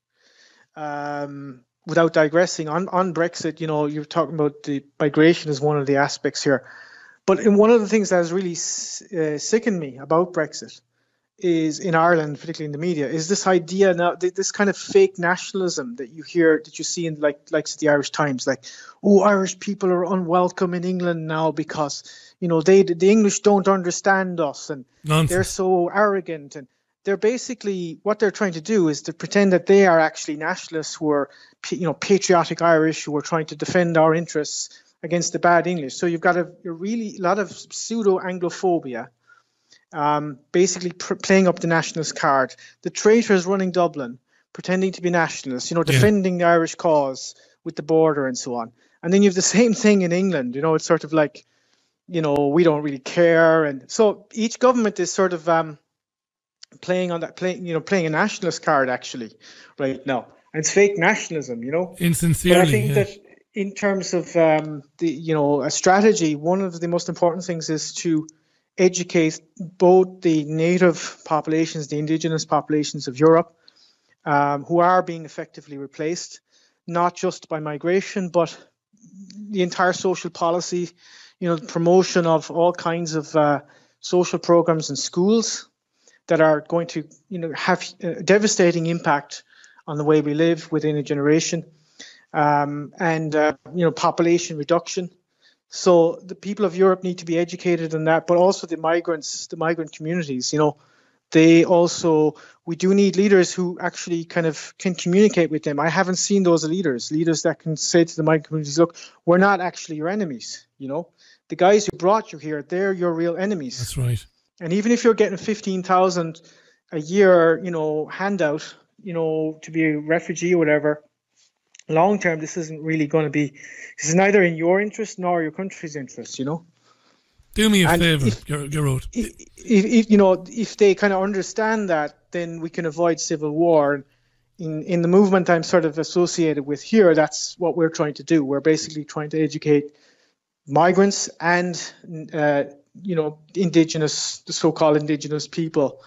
without digressing, on Brexit, you're talking about the migration as one of the aspects here. But one of the things that has really sickened me about Brexit is in Ireland, particularly in the media, is this idea now, this kind of fake nationalism that you see in like the Irish Times, like, oh, Irish people are unwelcome in England now because, the English don't understand us and Nonsense. They're so arrogant. And they're basically, what they're trying to do is to pretend that they are actually nationalists who are, patriotic Irish who are trying to defend our interests against the bad English. So you've got a lot of pseudo-Anglophobia, basically playing up the nationalist card. The traitors running Dublin, pretending to be nationalists, defending the Irish cause with the border and so on. And then you have the same thing in England. It's sort of like, we don't really care. And so each government is sort of playing a nationalist card actually right now. And it's fake nationalism, Insincerely. But I think that in terms of a strategy, one of the most important things is to educate both the native populations, the indigenous populations of Europe, who are being effectively replaced, not just by migration, but the entire social policy, promotion of all kinds of social programs in schools that are going to, have a devastating impact on the way we live within a generation, and population reduction. So the people of Europe need to be educated on that, but also the migrant communities. We do need leaders who actually kind of can communicate with them. I haven't seen those leaders that can say to the migrant communities, look, we're not actually your enemies. The guys who brought you here, they're your real enemies. That's right. And even if you're getting 15,000 a year, handout, to be a refugee or whatever, long term, this isn't really going to be, this is neither in your interest nor your country's interest, Do me a favour, Gerard. If they kind of understand that, then we can avoid civil war. In the movement I'm sort of associated with here, that's what we're trying to do. We're basically trying to educate migrants and, the so-called indigenous people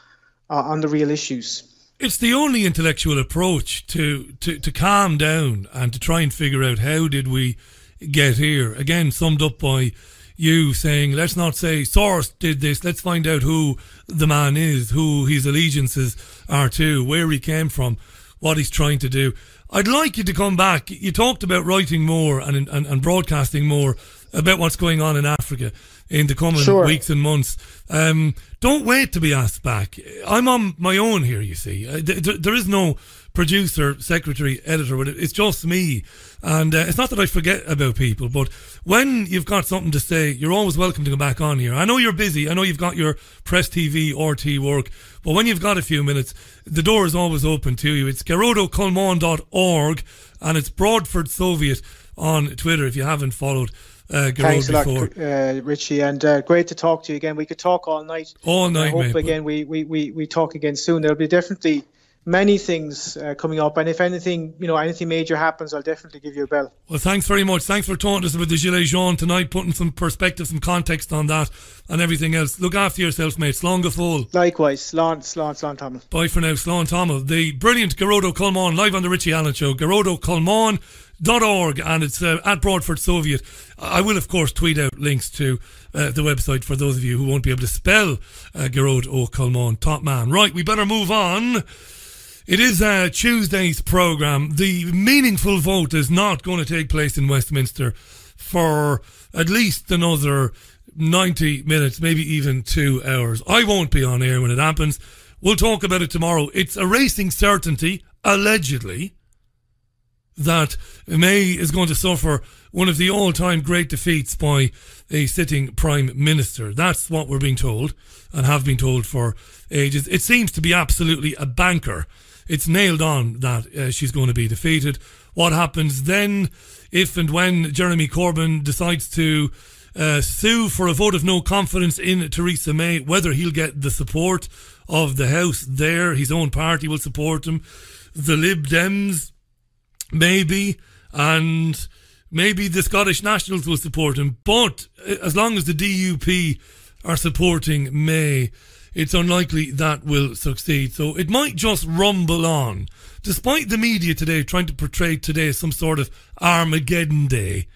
on the real issues. It's the only intellectual approach to calm down and to try and figure out how did we get here. Again, summed up by you saying, let's not say Soros did this, let's find out who the man is, who his allegiances are to, where he came from, what he's trying to do. I'd like you to come back. You talked about writing more and broadcasting more about what's going on in Africa in the coming weeks and months. Don't wait to be asked back. I'm on my own here, you see. There is no producer, secretary, editor. It's just me. And it's not that I forget about people, but when you've got something to say, you're always welcome to go back on here. I know you're busy. I know you've got your Press TV, RT work. But when you've got a few minutes, the door is always open to you. It's GarodoCulmán.org and it's Broadford Soviet on Twitter if you haven't followed Thanks a lot, before. Richie, and great to talk to you again. We could talk all night. All night, I hope mate. Again, we talk again soon. There'll be definitely many things coming up, and if anything major happens, I'll definitely give you a bell. Well, thanks very much. Thanks for talking to us about the Gilets Jaunes tonight, putting some perspective, some context on that and everything else. Look after yourself, mate. Slán go fóill. Likewise. Slán Tamil. Bye for now. Slán Tamil. The brilliant Gerodo Culmán, live on the Richie Allen Show. GarodoCulmán.org, and it's at Broadford Soviet. I will, of course, tweet out links to the website for those of you who won't be able to spell Gerodo Culmán. Top man. Right, we better move on. It is Tuesday's programme. The meaningful vote is not going to take place in Westminster for at least another 90 minutes, maybe even 2 hours. I won't be on air when it happens. We'll talk about it tomorrow. It's a racing certainty, allegedly, that May is going to suffer one of the all-time great defeats by a sitting Prime Minister. That's what we're being told and have been told for ages. It seems to be absolutely a banker. It's nailed on that she's going to be defeated. What happens then if and when Jeremy Corbyn decides to sue for a vote of no confidence in Theresa May, whether he'll get the support of the House there, his own party will support him, the Lib Dems maybe, and maybe the Scottish Nationals will support him. But as long as the DUP are supporting May, it's unlikely that will succeed. So it might just rumble on. Despite the media today trying to portray today as some sort of Armageddon Day,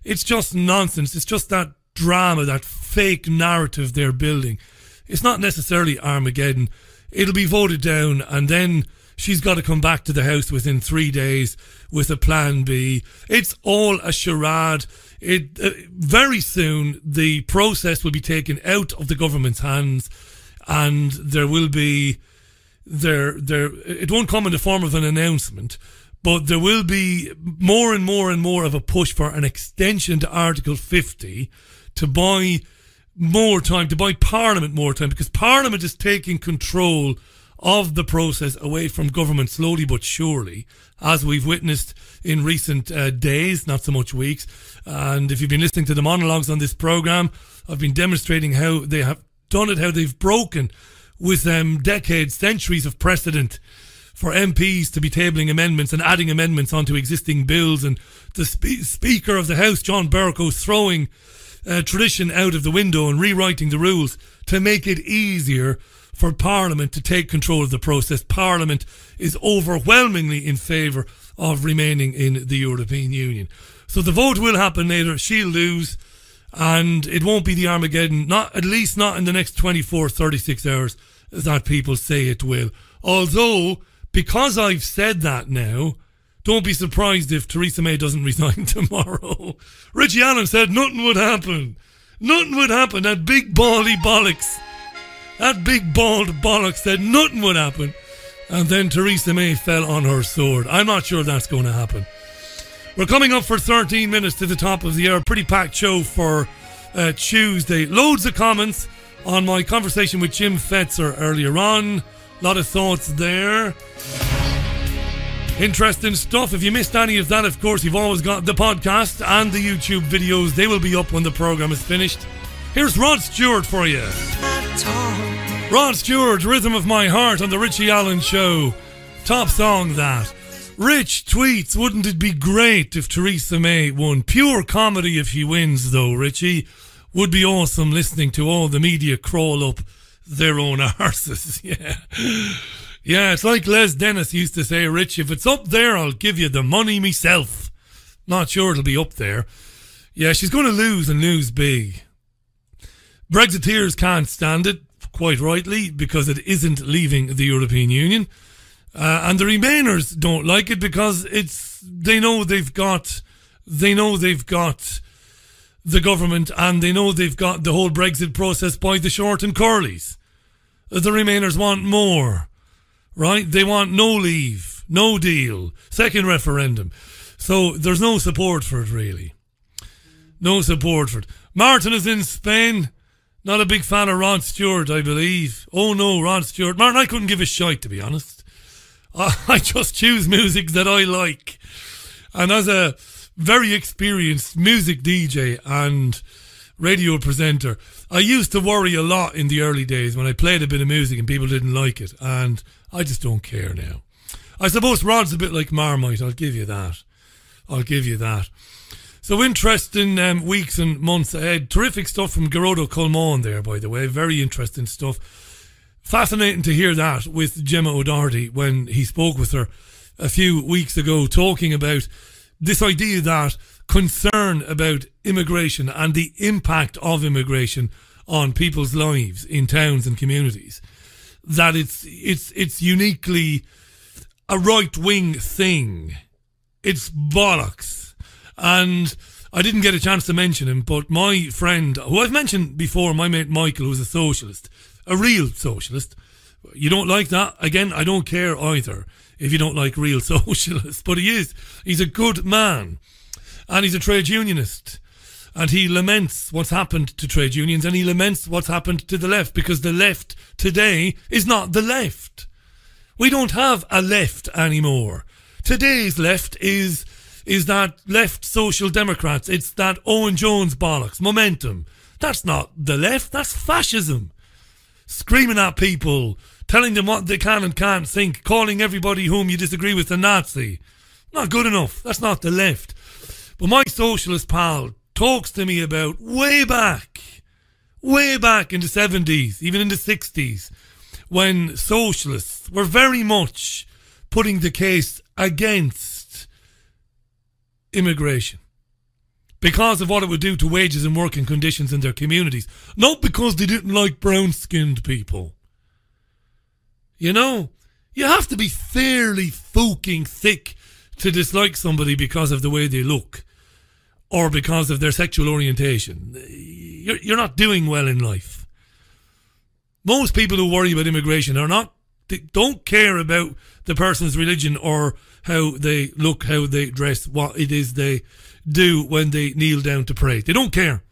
it's just nonsense. It's just that drama, that fake narrative they're building. It's not necessarily Armageddon. It'll be voted down, and then she's got to come back to the House within 3 days with a plan B. It's all a charade. Very soon, the process will be taken out of the government's hands, and there will be it won't come in the form of an announcement, but there will be more and more and more of a push for an extension to Article 50 to buy more time, to buy Parliament more time, because Parliament is taking control of the process away from government slowly but surely, as we've witnessed in recent days, not so much weeks. And if you've been listening to the monologues on this programme, I've been demonstrating how they have done it, how they've broken with decades, centuries of precedent for MPs to be tabling amendments and adding amendments onto existing bills, and the Speaker of the House, John Bercow, throwing tradition out of the window and rewriting the rules to make it easier for Parliament to take control of the process. Parliament is overwhelmingly in favour of remaining in the European Union. So the vote will happen later. She'll lose, and it won't be the Armageddon, at least not in the next 24, 36 hours that people say it will. Although, because I've said that now, don't be surprised if Theresa May doesn't resign tomorrow. Richie Allen said nothing would happen. Nothing would happen. That big baldy bollocks. That big bald bollocks said nothing would happen. And then Theresa May fell on her sword. I'm not sure that's going to happen. We're coming up for 13 minutes to the top of the hour. Pretty packed show for Tuesday. Loads of comments on my conversation with Jim Fetzer earlier on. A lot of thoughts there. Interesting stuff. If you missed any of that, of course, you've always got the podcast and the YouTube videos. They will be up when the programme is finished. Here's Rod Stewart for you. Rod Stewart, Rhythm of My Heart on the Richie Allen Show. Top song, that. Rich tweets, wouldn't it be great if Theresa May won? Pure comedy if she wins, though, Richie. Would be awesome listening to all the media crawl up their own arses. Yeah. Yeah, it's like Les Dennis used to say, Rich, if it's up there, I'll give you the money myself. Not sure it'll be up there. Yeah, she's going to lose and lose big. Brexiteers can't stand it, quite rightly, because it isn't leaving the European Union. And the Remainers don't like it because they know they've got the government, and they know they've got the whole Brexit process by the short and curlies. The Remainers want more, right? They want no leave, no deal, second referendum. So there's no support for it, really. No support for it. Martin is in Spain. Not a big fan of Rod Stewart, I believe. Oh no, Rod Stewart. Martin, I couldn't give a shite, to be honest. I just choose music that I like. And as a very experienced music DJ and radio presenter, I used to worry a lot in the early days when I played a bit of music and people didn't like it. And I just don't care now. I suppose Rod's a bit like Marmite. I'll give you that. So interesting weeks and months ahead. Terrific stuff from Gerardo Colmón there, by the way. Very interesting stuff. Fascinating to hear that with Gemma O'Doherty when he spoke with her a few weeks ago, talking about this idea that concern about immigration and the impact of immigration on people's lives in towns and communities. That it's uniquely a right-wing thing. It's bollocks. And I didn't get a chance to mention him, but my friend, who I've mentioned before, my mate Michael, who's a socialist, a real socialist. You don't like that? Again, I don't care either if you don't like real socialists, but he is. He's a good man. And he's a trade unionist. And he laments what's happened to trade unions, and he laments what's happened to the left, because the left today is not the left. We don't have a left anymore. Today's left is that left social democrats. It's that Owen Jones bollocks, Momentum. That's not the left, that's fascism. Screaming at people, telling them what they can and can't think, calling everybody whom you disagree with a Nazi. Not good enough. That's not the left. But my socialist pal talks to me about way back in the 70s, even in the 60s, when socialists were very much putting the case against immigration because of what it would do to wages and working conditions in their communities, not because they didn't like brown-skinned people. You know, you have to be fairly fucking thick to dislike somebody because of the way they look or because of their sexual orientation. You're not doing well in life. Most people who worry about immigration they don't care about the person's religion or how they look, how they dress, what it is they do when they kneel down to pray. They don't care.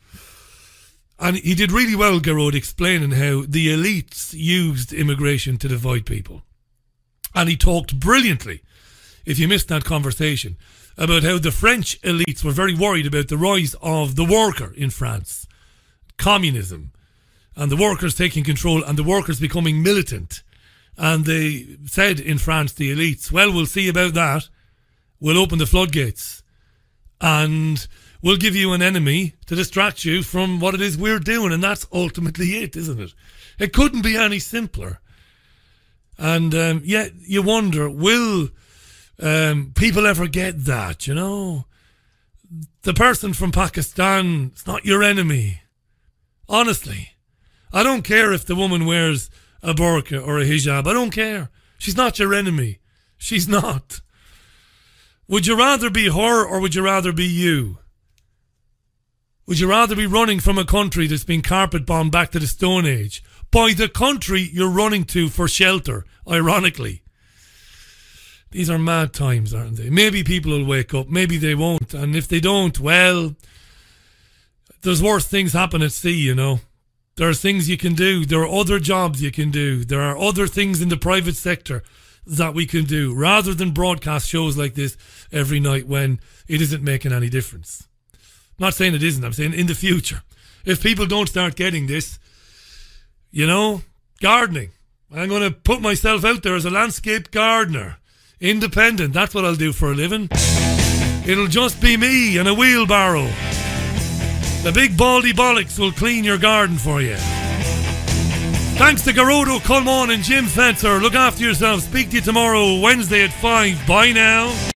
And he did really well, Garrod, explaining how the elites used immigration to divide people. And he talked brilliantly, if you missed that conversation, about how the French elites were very worried about the rise of the worker in France, communism, and the workers taking control and the workers becoming militant. And they said in France, the elites, well, we'll see about that. We'll open the floodgates and we'll give you an enemy to distract you from what it is we're doing. And that's ultimately it, isn't it? It couldn't be any simpler. And yet you wonder, will people ever get that, you know? The person from Pakistan is not your enemy. Honestly. I don't care if the woman wears a burqa or a hijab. I don't care. She's not your enemy. She's not. Would you rather be her or would you rather be you? Would you rather be running from a country that's been carpet bombed back to the Stone Age by the country you're running to for shelter, ironically? These are mad times, aren't they? Maybe people will wake up, maybe they won't. And if they don't, well, there's worse things happen at sea, you know. There are things you can do. There are other jobs you can do. There are other things in the private sector that we can do, rather than broadcast shows like this every night when it isn't making any difference. I'm not saying it isn't, I'm saying in the future. If people don't start getting this, you know, gardening. I'm going to put myself out there as a landscape gardener. Independent, that's what I'll do for a living. It'll just be me and a wheelbarrow. The big baldy bollocks will clean your garden for you. Thanks to Garodo Culmon and Jim Fetzer. Look after yourself. Speak to you tomorrow, Wednesday at 5. Bye now.